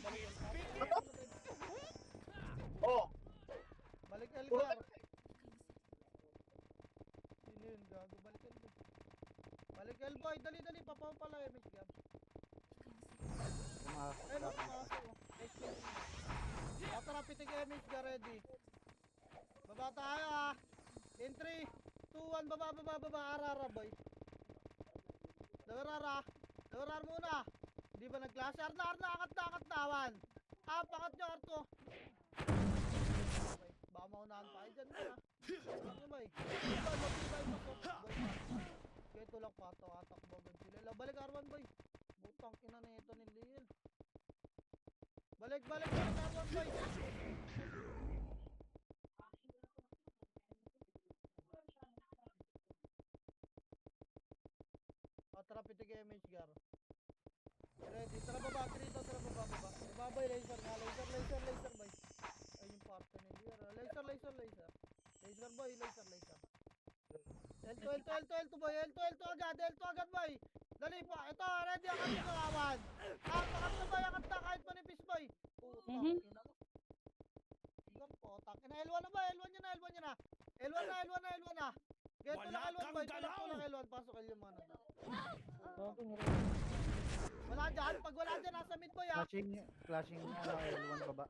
S2: Balik L gar. Sino yun gago? Balik L boy. Dali. Papaw pala MH gab. Pumasok. Tara pitik image ka ready. Baba tayo ah. In 3, 2, 1, baba, arara boy. Dawarar muna. Di ba nag-clash? Arna, angat na, wan. Angat nyo, Arto. Okay, baka maunahan pa kayo dyan na. Ano ba eh? Mabibay pa ko. Kaya ito lang pato-atak mo agad sila. Balik Arwan boy. Butang ina na ito ni Lil. Balik Arwan boy. Tara pitik image gar. Ready, tara baba, tara baba. Ibabay laser nga, laser boy. Ay yung parte ni Lil. Laser. Laser boy, laser. L2 boy, L2 agad boy. Dali pa, ito, ready ang ating kawawan. Angat na boy, angat na kahit manipis boy. Putang ina mo. Ilang potak. L1 na ba? L1 nyo na. L1 na. Get to lang L1 boy, tulak L1. Pasok L yung mga nandun. Wala dyan, pag wala dyan, nasa mid boy ah.
S3: Flashing L1 baba.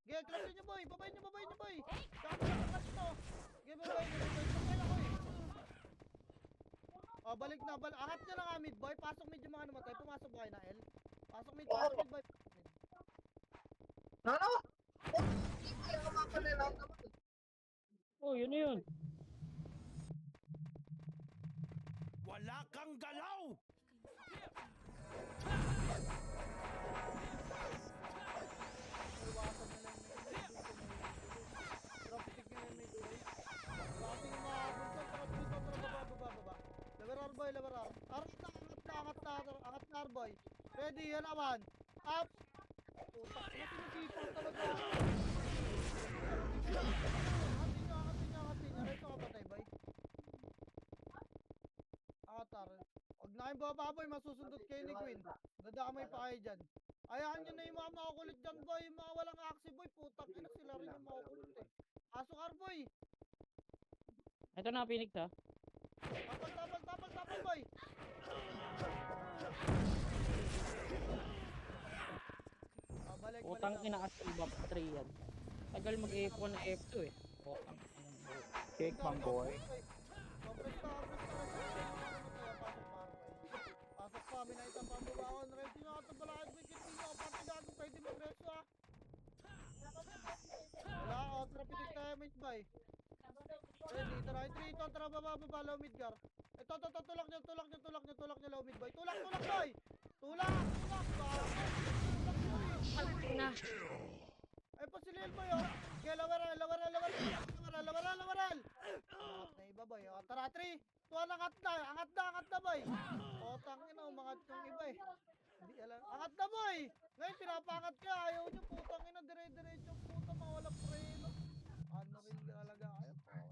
S2: Ge, clutch nyo boy, babay nyo boy. Saka mo lang clutch to. Ge, babay nyo. Sakay ako eh. Oh, balik na. Angat nyo na nga mid boy. Pasok mid yung mga namatay. Pumasok ba kayo na L? Pasok mid boy.
S1: Ano?
S4: Oh, yun na yun.
S5: Wala kang galaw!
S2: Iwasan nila yung drop stick nyo yung mid boy. Kasi yung mga bunso, tara baba. Labarar. Angat na boy. Ready, yan awan. Up. Putak, sinisipaw talaga. Angatin nyo. Reto ka patay boy. Angatar. Huwag na kayong bababoy, masusundot kayo ni Queen. Dadamay pa kayo dyan. Ayahan nyo na yung mga makukulit dyan boy. Yung mga walang aksi boy. Putak, ina sila rin yung makukulit eh. Asukar boy.
S4: Ito na, Phoenix ha.
S2: Tapal boy. Balik.
S4: Utang ina as ibang 3 yan. Tagal mag F1 na F2 eh. Utang.
S3: Cake man boy.
S2: Pasok pa, minaitang pambubaon. Ready na ito balakad. May kitin ako. Pati gago pwede mag-reso ah. Wala ako. Trapitik tayo mate boy. Ready, tara. 3 ito. Tara baba. Low mid car. Ito. Tulak nyo low mid boy. Tulak boy. Tulak.
S6: Na.
S2: Ay pa si Lil boy oh. Kaya lawaran. Angat na iba boy oh. Tara 3, 2, angat na boy. O tangin na umangat yung iba eh. Hindi alam. Angat na boy. Ngayon pinapangat ka. Ayaw nyo putang ina. Dire-diretso puta mawala preno. Ano rin talaga kayo. Okay.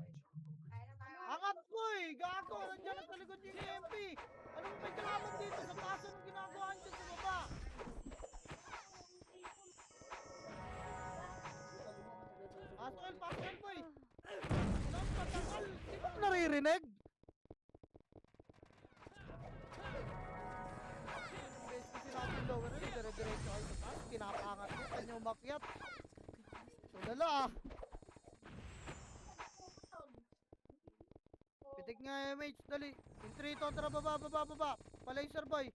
S2: Angat boy. Gago. Nandiyan sa likod yung EMP. Anong may kalaman dito sa taas? Anong ginagawa nyo sa baba? Pasok boy. Anong patagal? Di ba naririnig? Base kasi natin lower rin. Dire-diretso kayo sa taas. Pinapangat nyo. Kanya umakyat. Tulala ah. Pitik nga MH. Dali. In 3 ito. Tara baba. Pa-laser boy.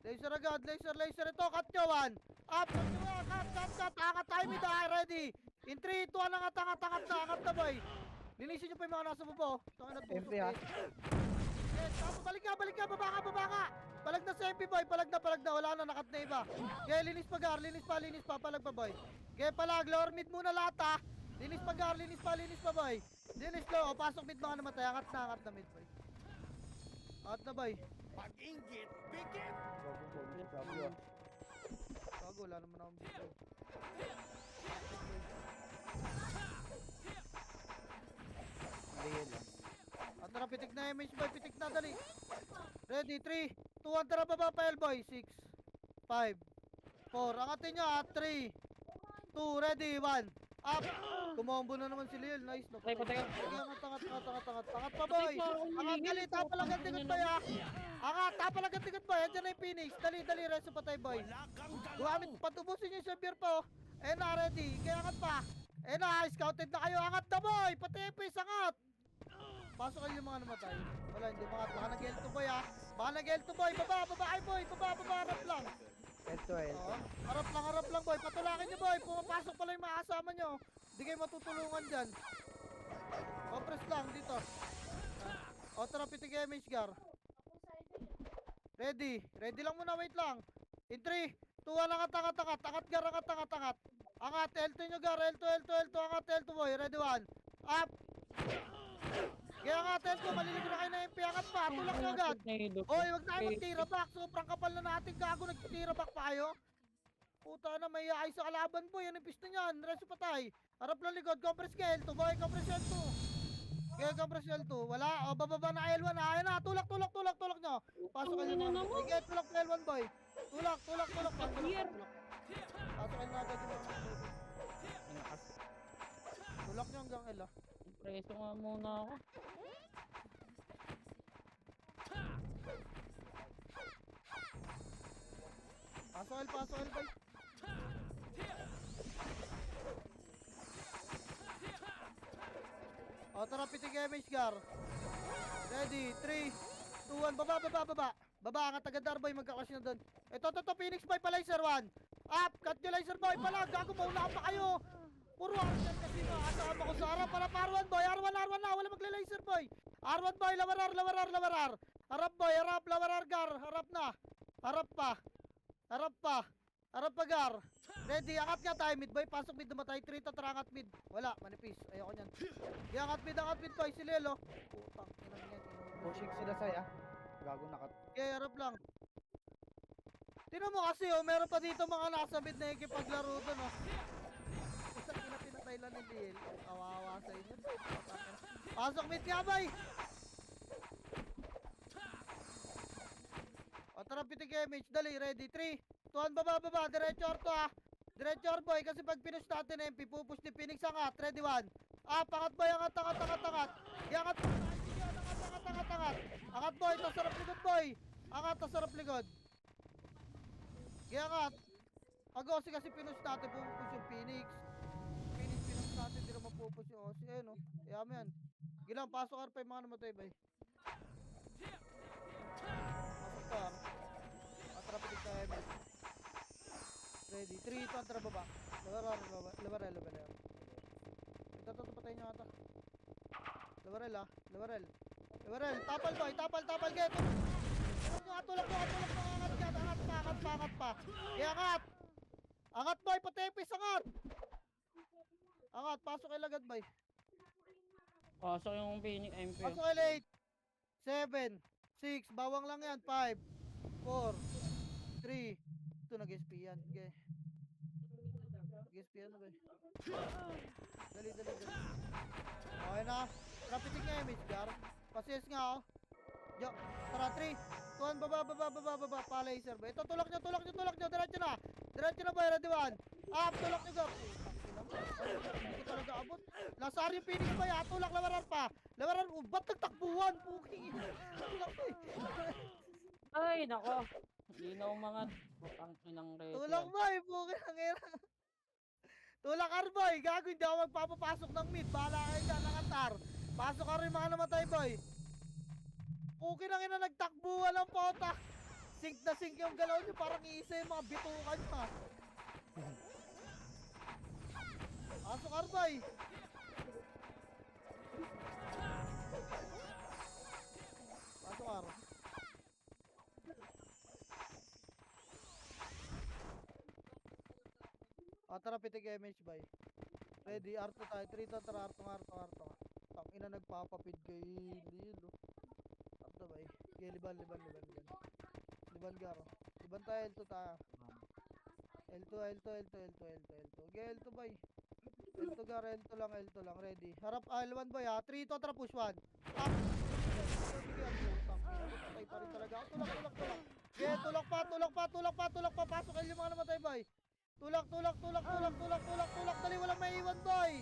S2: Laser agad. Laser. Ito. Cut nyo 1. Up. Cut. Angat tayo mid ah. Ready. In 3, 2, angat na boy. Linisin nyo pa yung mga nasa baba oh.
S3: MP ha.
S2: Yes, tapos balik ka, baba ka. Palag na sa MP boy, palag na, wala na, nakat na iba. Okay, linis pa, palag pa boy. Okay, palag, lower mid muna lahat ha. Linis pa boy. Linis low, pasok mid mga namatay, angat na mid boy. Angat na boy.
S5: Pag-inggit, pikit!
S2: Bago, wala naman akong dito.
S3: Real lang.
S2: At tara, pitik na image boy, pitik na, dali. Ready, 3, 2, 1, tara baba pa boy. 6, 5, 4, angatin nyo ha. 3, 2, ready, 1. Up! Kumombo na naman si Lil, nice.
S4: Patay.
S2: Angat pa boy. Angat, dali, tapalagan tigot boy ha. Angat, tapalagan tigot boy. Andiyan na yung Phoenix. Dali, reso patay boy.
S5: Wala kang galaw!
S2: Gumamit, patubusin nyo yung severe pa oh. Eh na, ready. Kaya angat pa. Eh na, scouted na kayo. Angat na boy. Patipis, angat. Pasok kayo yung mga namatay. Wala, hindi mga. Baka nag-L2 boy ha. Baka nag-L2 boy. Baba, baba. Ay boy. Baba. Harap lang.
S3: Ito, ito.
S2: Oo. Harap lang boy. Patulakin nyo boy. Pumapasok pala yung mga kasama nyo. Hindi kayo matutulungan dyan. Compress lang dito. O tara, pitig image gar. Ready. Ready lang muna, wait lang. In 3, 2, 1, angat. Gar, angat. Angat, L2 nyo gar. L2. Angat, L2 boy. Ready 1. Up. Kaya angat, L2. Maliligo na kayo na MP. Angat pa. Tulak nyo agad. Oy, wag na kayo magtira back. Sobrang kapal na natin gago. Nagtira back pa kayo. Puta na, may ayos sa kalaban boy. Ano yung pista niyan? Reso patay. Harap lang likod. Compress ka L2 boy. Compress L2. Kaya compress L2. Wala. O, bababa na L1. Ayun na. Tulak nyo. Pasok kayo na. Sige, tulak na L1 boy. Tulak. Pasok kayo na agad yung mga. Tulak nyo hanggang L ah.
S4: Preso nga muna ako.
S2: Pasok L boy. O, tara, pitig image gar. Ready, 3, 2, 1, baba. Baba, angat agad Darboy, magkakash na doon. Ito, Phoenix boy pa laser 1. Up, cut nyo laser boy pala, gago, mauna pa kayo. Puro aryan kasi nakasama ko sa harap. Para R1 boy, R1 na, wala magle-laser boy. R1 boy, lawarar. Harap boy, lawarar gar, harap na. Harap pa gar. Ready, angat nga tayo mid boy, pasok mid, dumatay 3, tatarangat mid. Wala, manipis, ayoko nyan. Angat mid boy, si Lelo. Putang, inang yan.
S3: Pushing sila sa'yo, ah. Gago nakat.
S2: Okay, harap lang. Tingnan mo kasi oh, meron pa dito mga nasa mid na ikipaglaro doon oh. Isang pinatay lang ni Liel. Kawawa sa inyo. Pasok mid nga boy. O tara, pitig image, dali, ready, 3, 2, 1, baba, diretso orto ah. Diretso or boy, kasi pag pinush natin MP, pupush ni Phoenix, angat, ready 1. Angat boy, angat. Angat boy, tas sarap likod boy. Tas sarap likod. Angat. Agosi kasi pinush natin, pupush yung Phoenix. Pinush natin, di na mapupush yung Osi. Ayun oh, kaya mo yan. Gilang, pasok R5 mga namatay bay. Pasok to ah. Atrapitig tayo ML. Ready, 3, 2, tara baba. Lawarel. Ito, patay nyo ata. Lawarel, tapal boy, tapal, get. Tulak mo, angat pa. Angat boy, patepis, angat. Pasok kay lagad boy.
S4: Pasok yung Phoenix MP.
S2: Pasok kay 8, 7, 6, bawang lang yan, 5, 4, 3, ito nag-SP yan, okay. Nag-SP yan na boy. Dali. Okay na, trapiting nga image gar. Pasis nga oh. Tara, 3, 2, 1, baba, pa-laser ba? Ito, tulak nyo, diretso na boy, ready 1. Up, tulak nyo gar. Hindi ko talaga abot. Lasar yung Phoenix ba ya? Tulak, lawarar pa. Ba't nagtakbuhan? Puking. Tulak eh.
S4: Ay, nako. Hindi na umangat. Butang inang reto.
S2: Tulak boy, puking ang era. Tulak Arboy, gago, hindi ako magpapapasok ng mid. Bahala kayo dyan, nangatar. Pasok ka rin mga namatay boy. Puking ang ina, nagtakbuhan ng pota. Sink na sink yung galaw nyo, parang iisa yung mga bitukan nyo. Pasok Arboy. Pasok Ar. Tara, pitig image bay. Ready, Arto tayo. 3 to, tara, Arto. Tang ina, nagpapapid kay Lil. Arto bay. Okay, liban. Liban garo. Liban tayo, L2 tayo. L2. Okay, L2 bay. L2 gar, L2 lang. Ready. Harap, L1 bay ha. 3 to, tara, push 1. Patay pa rin talaga. Tulak. Okay, tulak pa. Pasok kayo yung mga namatay bay. Tulak. Dali, walang may iwan boy.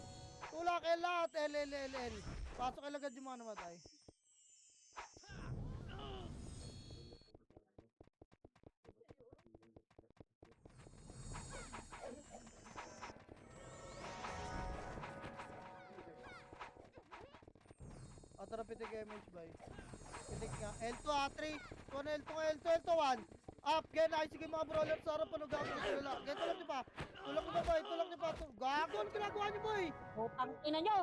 S2: Tulak, lahat. L. Pasok kayo agad yung mga namatay.
S1: Tara pitik damage boy. Pitik nga. L2 ah, 3. 1 L2 L2 L2 1. Up, gen, ay sige mga brawler sa harap, ano gagawin ko sila. Gen, tulak niyo pa. Tulak niyo pa boy, tulak niyo pa. Gago, ano ginagawa niyo boy?
S4: Putang ina nyo.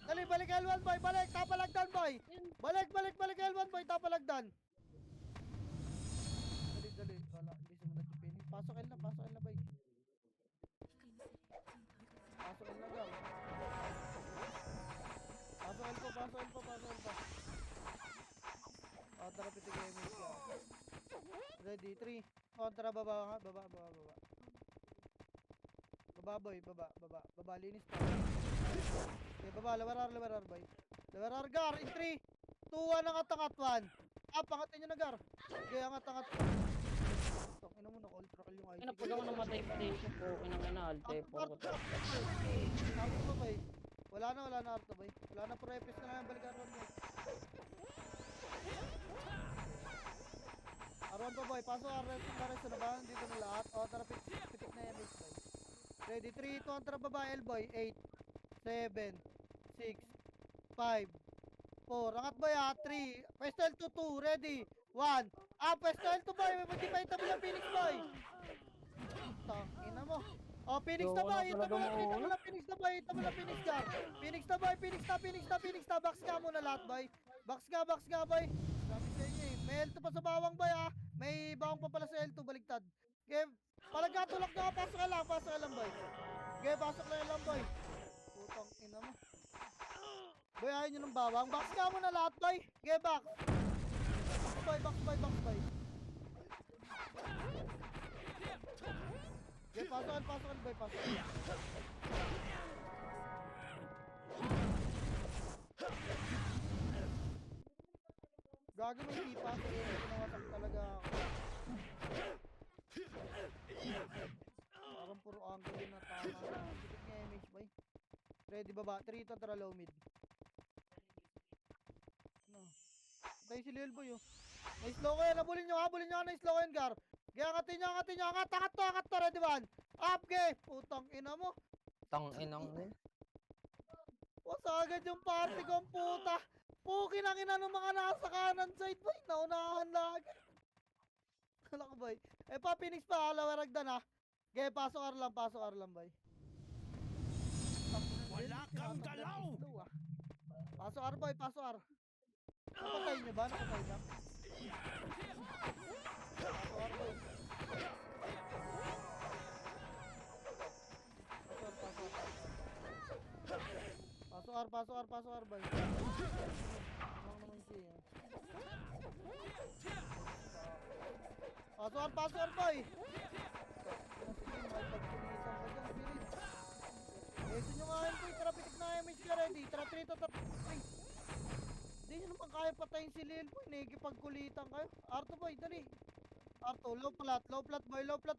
S1: Dali, balik L1 boy, balik, tapalagdan boy. Balik L1 boy, tapalagdan. Dali, wala, hindi sumunod si Penny. Pasok L na boy. Pasok L na gaw. Pasok L pa. Oh, tara pitig damage ka. Ready, 3. Kontra, baba nga, baba. Baba boy, baba, linis pa. Okay, baba, lawarar boy. Lawarar gar, in 3, 2, 1, angat, 1. Angatin nyo na gar. Okay, angat. Ina mo, naka-ultra yung IC.
S4: Ano pag ako namatay pa din siya po. Kinangina, alte po ko.
S1: Arto ba boy? Wala na Arto boy. Wala na, pro epis na lang yung balikan boy. R1 pa boy, pasok R1 pa rin sa nabahan dito na lahat. O, tara pitik na MH boy. Ready, 3, kontra baba L boy. 8, 7, 6, 5, 4. Angat boy ha, 3. Pwesto L2, 2, ready. 1. Pwesto L2 boy, hindi pa itabo yung Phoenix boy. Tangina mo. O, Phoenix na boy, itabo lang Phoenix na boy. Phoenix na. Box ka muna lahat boy. Box ka boy. Sabi sa inyo eh. May L2 pa sa bawang boy ha. May bawang pa pala sa L2, baligtad. Game, palagkatulak na ka, pasok ka lang boy. Game, pasok lang boy. Putang ina mo. Boy, ayaw nyo ng bawang. Box ka muna lahat boy. Game, box. Box boy. Game, pasokan boy, pasokan. Gago may ipa sa iyo, pinawasak talaga ako. Parang puro angle yun na tama na. Bitik niya image boy. Ready baba, 3 to tara low mid. No. Patay si Lil boy oh. May slow ko yan, bulin nyo na slow ko yan gar. Kaya angatin nyo, angat to, ready one. Up, ge! Putang ina mo.
S6: Tang-inang din.
S1: Wasa agad yung party ko, ang puta. Pukin ang ina ng mga nasa kanan side boy. Naunahan lagi. Kala ko boy. Pa, Phoenix pa, lawaragdan ha. Ge, pasok R lang boy.
S5: Wala kang galaw!
S1: Pasok R boy, pasok R. Napatay nyo ba? Napatay na? Pasok R boy. Pasok R boy. Ano naman siya? Pasok R boy. Eto nyo nga yun boy, tara pitik na MH ka ready. Tara 3 to tara 3. Hindi nyo naman kaya patayin si Lil boy, nagipagkulitan kayo. Arto boy, dali. Arto, low plat boy, low plat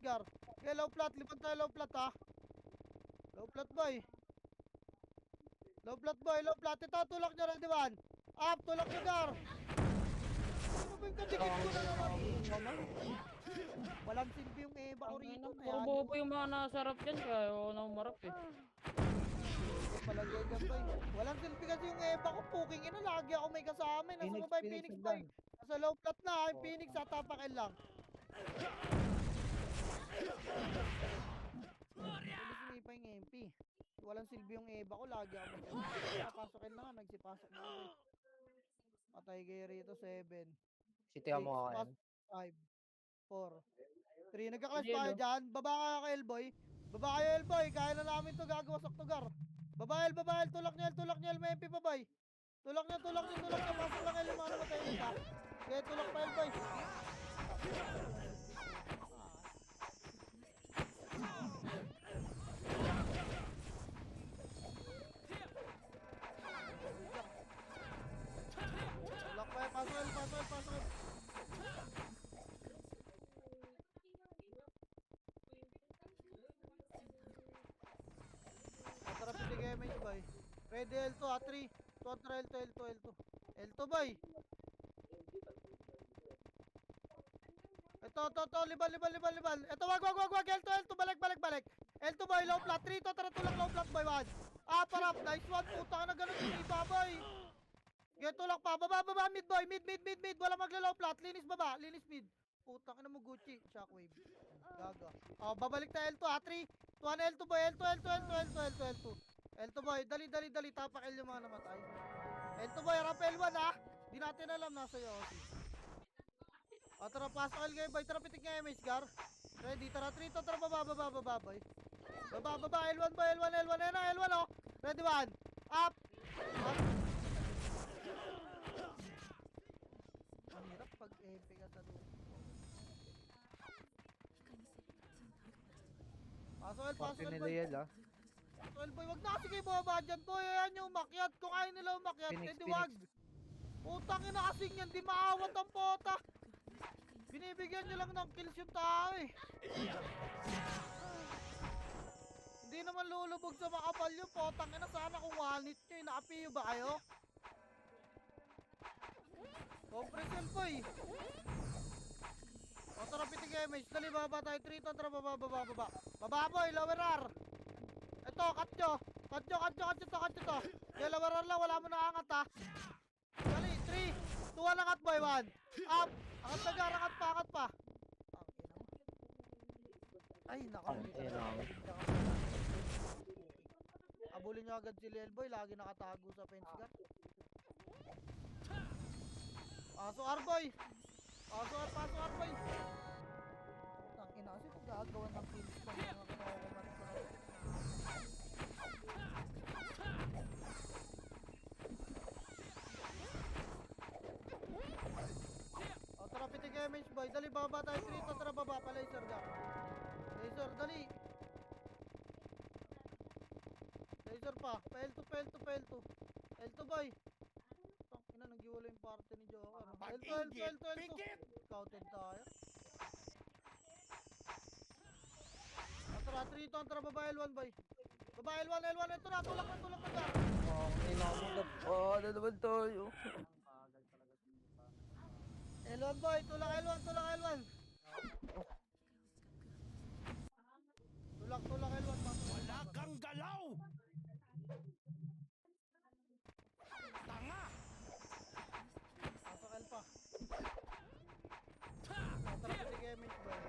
S1: gar. Okay, low plat, lipan tayo low plat ha. Low plat boy. Low plat, ito, tulak nyo ready one. Up, tulak nyo gar. Ano ba yung kadikit ko na naman? Walang silbi yung Eva ko rito.
S4: Puro bobo yung mga nasarap dyan. Kaya ako na umarap eh.
S1: Palagay dyan boy. Walang silbi kasi yung Eva ko. Puking ina, lagi ako may kasama. Nasa baba yung Phoenix boy. Nasa low plat na, yung Phoenix sa tapakin lang. Hindi pa yung MP. Walang silbi yung Eva ko, lagi ako pasokin na nga, nagsipasok na ako. Patay kayo rito, 7.
S6: Sitihan mo ako yan.
S1: 5, 4, 3. Nagka-clash pa kayo dyan. Baba kayo Elboy. Kaya na namin to, gagawasak to gar. Baba El, tulak nyo El, may MP pa boy. Tulak nyo. Pasok lang El, yung mga namatay nito. Okay, tulak pa Elboy. Tulak pa El, pasok El. Tara pitig MH boy. Ready L2 ha, 3. Kontra L2 boy. Ito, libal. Ito, wag. L2, balik. L2 boy, low plat. 3 to, tara tulak low plat boy, 1.
S2: Parap, nice one, puta ka na ganun yung ibabay. Geto lang pa, baba, mid boy, mid, wala maglalaw plat, linis baba, linis mid. Puta ka na mo Gucci, shockwave. Gaga. Babalik tayo L2 ha, 3, 2, L2 boy, L2 boy, dali, tapak L yung mga namatay. L2 boy, ramp L1 ha, di natin alam nasa iyo. Tara, pasok L game boy, tara pitik nga MH Gar. Ready, tara 3 to, tara baba boy. Baba, L1 boy, L1 oh. Ready 1, up. Ang hirap pag MP ka sa dulo. Pasok
S3: Party
S2: L
S3: nila
S2: boy.
S3: yan ah.
S2: Pasok L boy, wag na kasi kayo bumaba dyan boy. Ayan yung umakyat. Kung ayaw nila umakyat,
S3: Phoenix,
S2: hindi wag. Putang ina kasing yan, di maawat ang pota. Binibigyan nyo lang ng kills yung tao eh. Hindi naman lulubog sa makapal yung potang ina. Sana kung one-hit nyo, nakapiyo ba kayo? Compress boy. Tara pitig MH. Dali baba tayo. 3 to. Tara baba. Baba boy. Lower R. Ito. Cut nyo to. Kaya lower R lang. Wala mo naangat ha. Dali. 3, 2, 1. Angat boy. 1. Up. Angat na gar. Angat pa. Ay nako. Abulin nyo agad si Lil Boy. Lagi nakatago sa fence guard. Pasok R-boy. Pasok R-boy. Ang ina kasi kung gagawa ng kills pa mga kinukumat ko na. Tara pitig MH boy. Dali baba tayo. 3 to. Tara baba pa laser gun. Laser dali. Laser pa. L2. L2 boy. Ina nagiwala yung party ni Joker.
S5: Pag-inggit,
S2: L2.
S5: pikit!
S2: Scouted tayo. Tara 3 to. Tara baba L1 boy. Baba L1. Ito na. Tulak na gar.
S6: Ina mo na. Ano naman tayo?
S2: L1 boy. Tulak L1. Tulak L1.
S5: Wala kang galaw! Tanga!
S2: Pasok L pa. Tara pitig MH boy.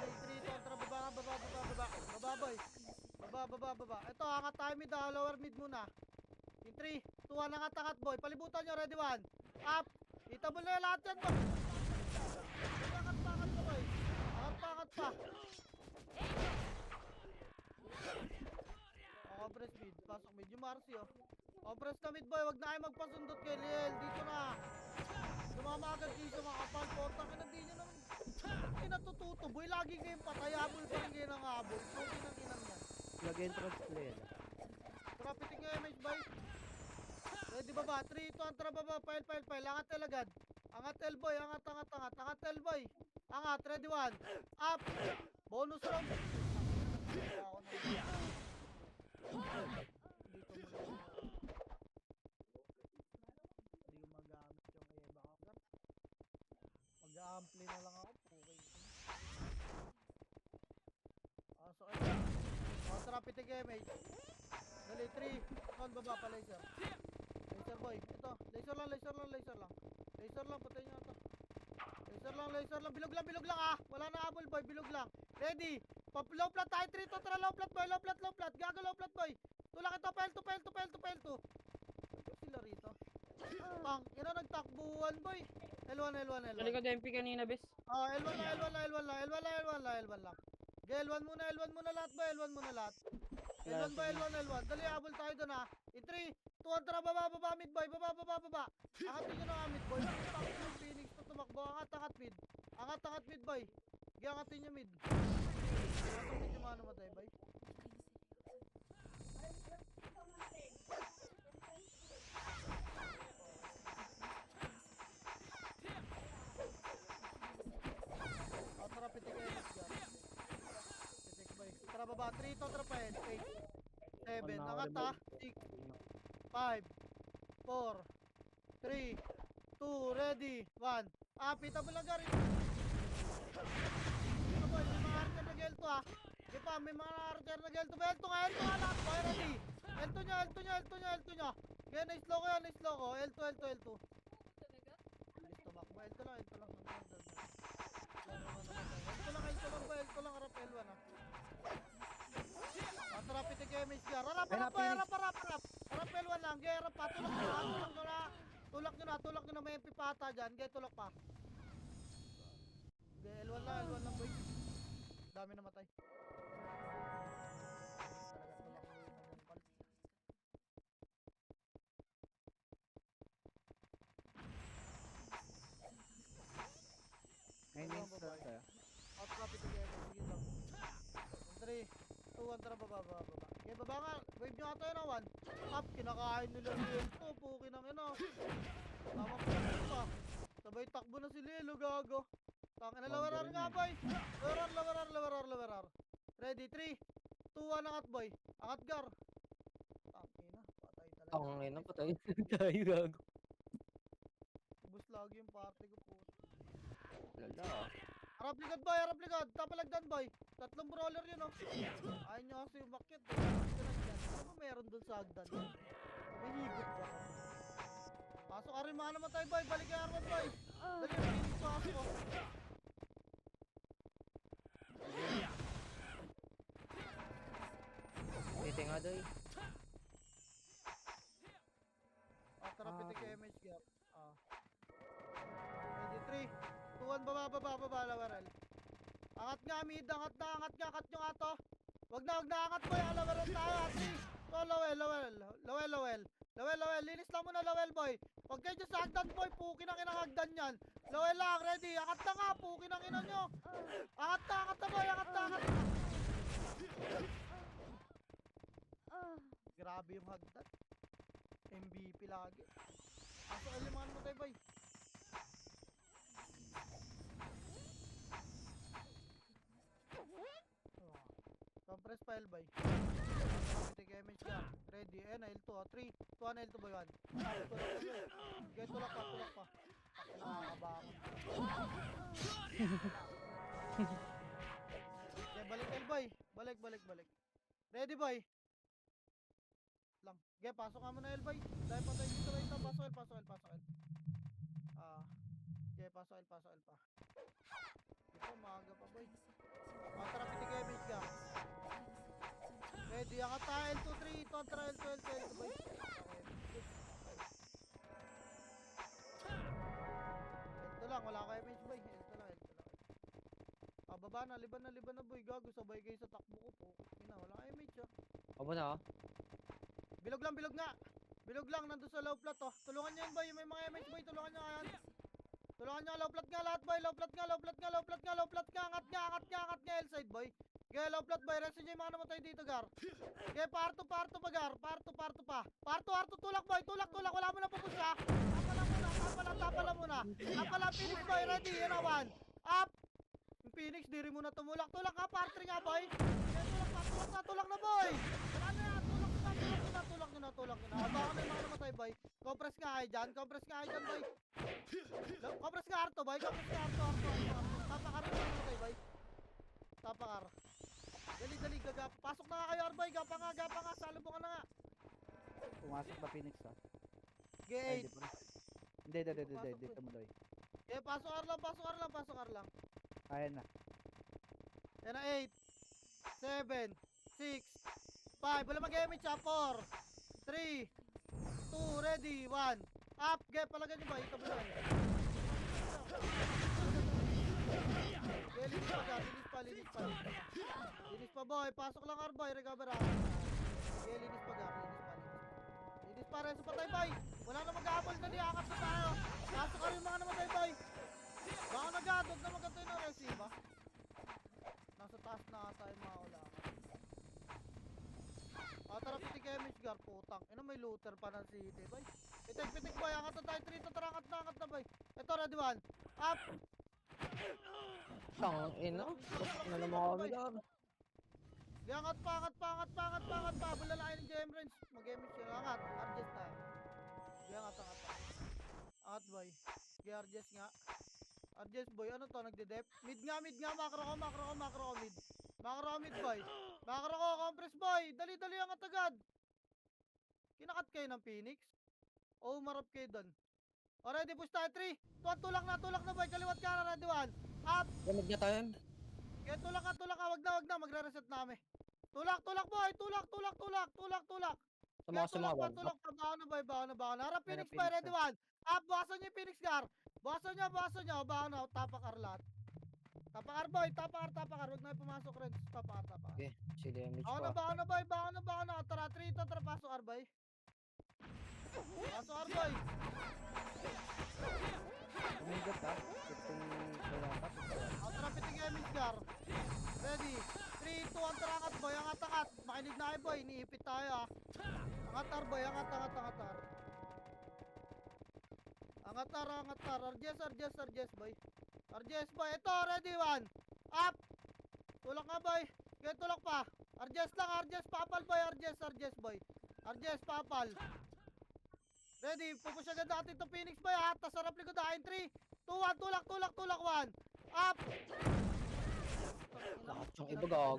S2: Ay 3 to. Tara baba. Baba boy. Baba. Ito angat tayo mid. Lower mid muna. In 3, 2, 1. Angat boy. Palibutan nyo. Ready 1. Up. Itabol na yung lahat yan boy. Angat pa boy. Angat pa. Obres mid. Pasok mid. Yung Marcy oh. Obres na mid boy. Wag na kayo magpasundot kay Liel. Dito na. Sumama agad dito mga kapal. Porta ka na di nyo naman. Kinatututo boy. Lagi kayong patay. Habol pa rin kayo ng habol. Okay ng inang yan.
S3: Nag-entrance player.
S2: Tara pitik nga MH boy. Ready baba. 3, 2, tara baba. File. Angat agad. Angat L boy. Angat L boy. Angat. Ready 1. Up. Bonus round. Dito mo lang. Hindi ko magamit yung Eva agad. Mag-a-ampli na lang ako. Okay. So ayun. Tara pitig MH. Dali 3. On baba pa laser. Laser boy. Ito. Laser lang. Laser lang. Patay nyo ito. Laser lang. Bilog lang ah. Wala na apple boy. Bilog lang. Ready. Low plat tayo. 3 to. Tara low plat boy. Gaga low plat boy. Tulak ito. Pel to. Sila rito. Tang. Ina nagtakbuhan boy. L1.
S4: Dali ko MP kanina, bes.
S2: L1 lang. L1 muna lahat boy. L1 boy. Dali habol tayo doon ha. In 3, 2, tara baba mid boy. Baba. Angatin nyo na mid boy. Takot yung Phoenix to tumakbo. Angat mid. Angat mid boy. Angatin nyo mid. Angatin mid yung mga namatay boy. Tara pitik kayo pitik boy. Tara baba. 3 to. Tara pa 8, 7. Angat ha. 6, 5, 4, 3, 2, ready, 1. Pita mo lang garin. Ito boy, may mga archer na L2 ha. Sige pa, may mga naka-return na L2 ba? L2 nga lahat boy, ready. L2 nyo. Sige, na-slow ko yan, na-slow ko. L2. Bilis tumakbo, L2 lang. L2 lang, harap L1 ah. Tara, pitik yung image ka. Harap L1 lang. Gaya, harap pa. Tulak nyo na. May MP pa ata dyan. Gaya, tulak pa. Gaya, L1 lang boy. Dami namatay. Talaga tulak mo yung namungkal.
S3: Ngayon yung start tayo.
S2: Out copy together. Sige lang. 3, 2, 1, tara baba. Okay, baba nga. Wave nyo ata yun na 1. Up, kinakain nila si Elto. Puki ng ino. Tama pa. Sabay takbo na si Lilo, gago. Tangin na lawarar nga, boy. Lawarar. Ready, 3, 2, 1, angat, boy. Angat, gar. Tangin na, patay talaga.
S6: Ang ina, patay tayo gago.
S2: Ubus lagi yung party ko po.
S6: Lala.
S2: Harap likod. Tapalagdan, boy. Tatlong brawler yun, oh. Ayaw nyo kasi umakyat, eh. Ano ba meron dun sa hagdan? May higot ba? Pasok ka rin, mga namatay, boy. Balik kay Arman, boy. Dali, makinig pa ako.
S6: Titi nga doy.
S2: Tara, pitik kay MH gap. Ready, 3, 2, 1, baba, lawaral. Angat nga, mid, angat nyo nga to. Wag na, angat, boy. Lawaral tayo, 3, 2, lawel. Linis lang muna, lawel, boy. Huwag kayo dyan sa hagdan, boy. Puki ng inang hagdan yan. Lawel lang, ready. Angat na nga, puki ng ina nyo. Angat na, boy. Grabe yung hagdan. MVP lagi. Pasok ay limangan mo tayo, boy. Compress file, boy. Pitik image ka. Ready. L2, 3, 2, 1, L2, boy, 1. Okay, tulak pa. Nakakabangon. Okay, balik L, boy. Balik. Ready, boy. Lang. Okay, pasok ka muna L, boy. Dahil pa tayo dito, boy. Pasok L. Okay, pasok L pa. Ito, maaga pa, boy. Tara, pitik image ka. Ready, angat tayo L2, 3, kontra L2, boy. L2 lang, wala ka image, boy. L2 lang. Baba na, liban na, boy. Gago, sabay kayo sa takbo ko po. Wala ka image, oh.
S6: Abo na, oh.
S2: Bilog lang, nandun sa low plat, oh. Tulungan nyo yun, boy. May mga image, boy. Tulungan nyo yan. Tulungan nyo, low plat nga lahat, boy. Low plat nga. Angat nga, L-side, boy. Okay, low plat, boy. Rest nyo yung mga namatay dito, gar. Okay, parto pa, gar. Parto, tulak, boy. Tulak. Wala mo na pupusya. Tapala muna. Phoenix, boy. Ready, yun na, 1. Up. Yung Phoenix, diri mo na tumulak. Tulak nga, partner nga, boy. Okay, tulak na, boy. Wala na yan. Tulak nyo na. Baka may mga namatay, boy. Compress nga kayo dyan, boy. Compress nga Arto, boy. Tapakar na namatay, boy. Tapakar. Dali, gagap. Pasok na nga kayo, Arboy. Gapa nga. Salubungan na nga.
S3: Pumasok ba Phoenix ah?
S2: Gate.
S3: Hindi. Dito mo doy.
S2: Okay, pasok Arlang.
S3: Ayan na.
S2: Yan na, 8, 7, 6, 5. Wala mag-image, 4, 3, 2, ready, 1. Up, get, palagan nyo ba? Ito ba yun? Linis pa, boy. Pasok lang, Arboy. Recover ako. Okay, linis pa. Linis pa, reso patay, boy. Wala na mag-aabol na niyakat na tayo. Pasok ka rin mga namatay, boy. Baka nag-adog na magkatoy na resi, ba? Nasa taas na ata yung mga ulakan. Tara, pitik image, gar, putang. May looter pa ng city, boy. Pitik, boy. Angat na tayo, 3 to, tara, angat na, boy. Ito, ready, 1. Up.
S6: Tang ina. Ano naman kami gago.
S2: Di angat pa. Bulalain ng GM range. Mag-image yun. Angat. Adjust tayo. Di angat. Angat, boy. Di adjust nga. Adjust, boy. Ano to? Nagde-dep? Mid nga. Macro ko, mid. Makaramid boy. Makara ko, compress boy. Dali-dali ang agad. Kinakat kayo ng Phoenix? O umarap kayo doon? Already, push tayo 3. Tulak na boy. Kaliwat ka na, ready 1. Up.
S6: Lamig na tayo.
S2: Okay, tulak ka. Wag na. Magre-reset namin. Tulak boy. Tulak.
S6: Sama ka.
S2: Tulak pa. Bawa na. Harap Phoenix boy,
S3: Phoenix,
S2: ready 1. Up, bawasan nyo yung Phoenix Gar. Bawasan nyo. Bawa na. Tapakar lahat. Tapakar boy. Tapakar. Huwag na pumasok rin. Tapakar.
S6: Okay, si damage
S2: Bawa na
S6: pa.
S2: boy. Tara, 3 to. Tara, pasok Arboy. Pasok Arboy.
S3: Umindot ha. Itong kailangan pa.
S2: Tara, pitig Emmys Gar. Ready. 3, 2, 1. Tara, angat boy. Angat. Makinig na kayo boy. Iniipit tayo ha. Angat Arboy. Angat. Angat. Arjes boy. Ito, ready 1. Up. Tulak nga boy. Okay, tulak pa. Arjes lang. Papal boy. Arjes boy. Arjes, papal. Ready. Pupush agad natin to Phoenix boy ha. Tas harap likod ha. 3, 2, 1. Tulak 1. Up.
S6: Lahat yung iba gago.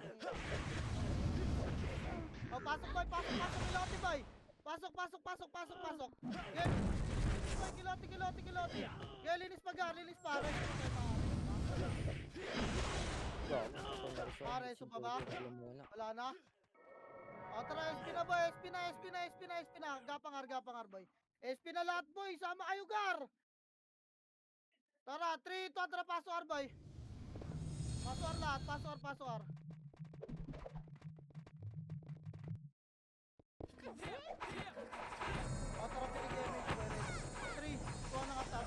S2: Oh, pasok boy. Kiloti boy. Pasok. Okay. Boy, kiloti. Okay, linis pa. Pare, sumaba. Wala na. O, tara, SP na boy. SP na. Gapang boy. SP na lahat boy. Sama kayo Gar. Tara, 3, 2, tara, pasok boy. Pasok lahat. Pasok. O, tara, pinig damage boy. 3, 2, nakatab.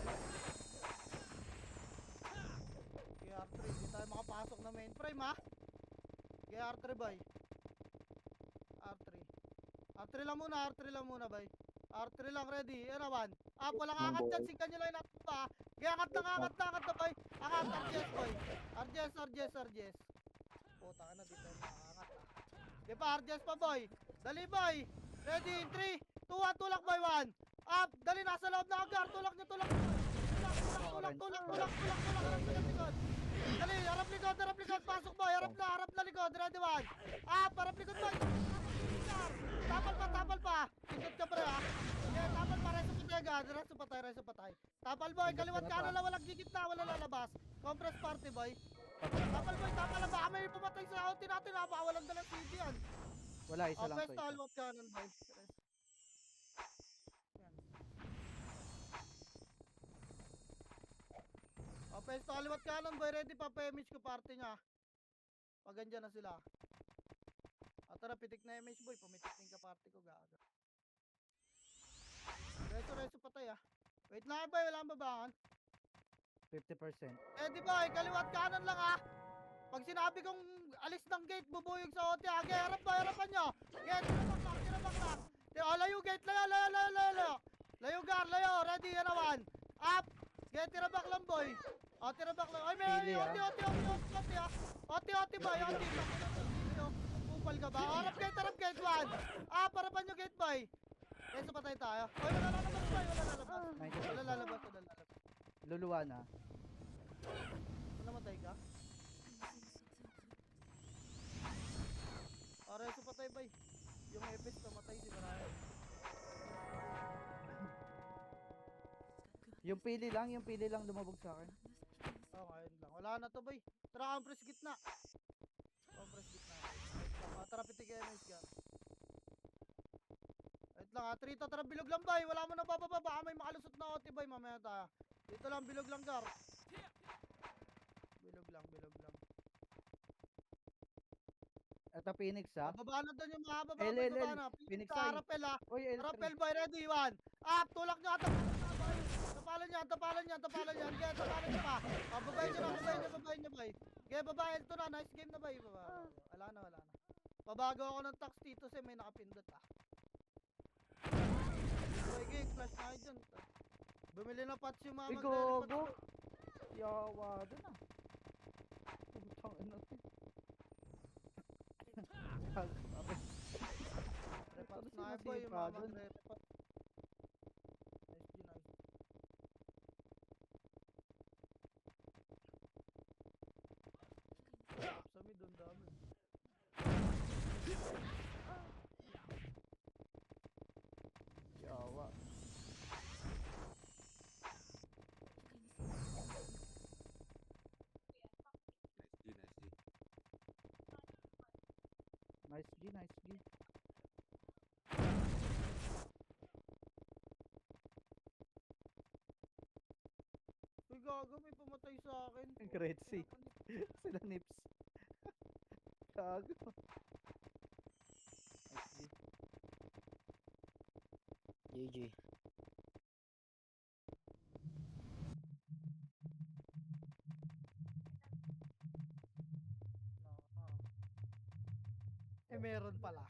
S2: GR3, di tayo makapasok na main frame ha. GR3 boy. R3 lang muna boy. R3 lang, ready. Yan naman. Walang angat dyan. Singkan nyo lang yung natin pa. Angat na boy. Angat, Arjes boy. Arjes. Puta ka na, di tayo makaangat ha. Okay pa, Arjes pa boy. Dali boy. Ready, 3, 2, 1, tulak boy 1. Up, dali, nasa loob na agar. Tulak. Tulak. Dali, harap likod. Pasok boy, harap na likod. Ready 1. Up, harap likod boy. Tapal pa. Pindot ka pre ha. Okay, tapal pa. Reso patay. Tapal boy, kaliwat ka na, walang gigit na, walang lalabas. Compress party boy. Tapal na, baka may pumatay sa outing natin ha. Baka walang dalang CD yan.
S3: Wala, isa lang to.
S2: Pesta, halwat kanan boy. Pesta, halwat kanan boy. Ready pa, pa-image ko party nya. Pag andyan na sila. Tara, pitik na image boy. Pumitik din ka party ko, gaga. Reso patay ah. Wait lang boy, wala kang babangan.
S3: 50%.
S2: Ready boy, kaliwat kanan lang ah. Pag sinabi kong alis ng gate, bubuyog sa OT ah. Okay, harapan nyo. Gate, tirabak lang. Layo gate, layo. Layo Gar, layo. Ready, yan naman. Up. Gate, tirabak lang boy. Tirabak lang. Ay, may
S3: Pili, ah.
S2: OT ah. OT boy, OT. Kupal ka ba? Harap gate 1. Harapan nyo gate boy. Reso patay tayo. Oy, wala lalabas boy, wala lalabas.
S3: Luluwa na.
S2: Namatay ka? Reso patay boy. Yung Epes namatay si Brian.
S3: Yung pili lang lumabog sa akin.
S2: Ayun lang. Wala na to boy. Tara, compress gitna. Tara, pitig MH ka. Wait lang ha. 3 to, tara, bilog lang boy. Wala mo na bababa. Baka may makalusot na OT boy. Mamaya tayo. Dito lang, bilog lang Gar. Bilog lang.
S3: Ito Phoenix ha.
S2: Baba na doon yung mga baba.
S3: L.
S2: Baba na.
S3: Phoenix
S2: Sa
S3: eye.
S2: Rappel ha.
S3: Uy, L3.
S2: Rappel boy, ready 1. Tulak nyo. Tapalan yan. Tapalan nyo pa. Babayin nyo boy. Okay, baba L2 na. Nice game na boy. Wala na. Pabago ako ng tax dito kasi may nakapindot ah. Okay, flash na kayo dyan. Bumili na patch yung mga
S3: Uy, gogo. Yawa doon ah. Putang ina to.
S2: Repatch
S3: Ano
S2: na kayo boy. Yung
S3: sinasipa
S2: mga
S3: dun?
S2: magre-repatch. Nice. Sa mid, ang dami.
S3: Nice G, nice G.
S2: Uy, gago, may pumatay sa akin.
S3: Great C. Sila nips. Gago. Nice G.
S6: GG.
S2: Eh, meron pala.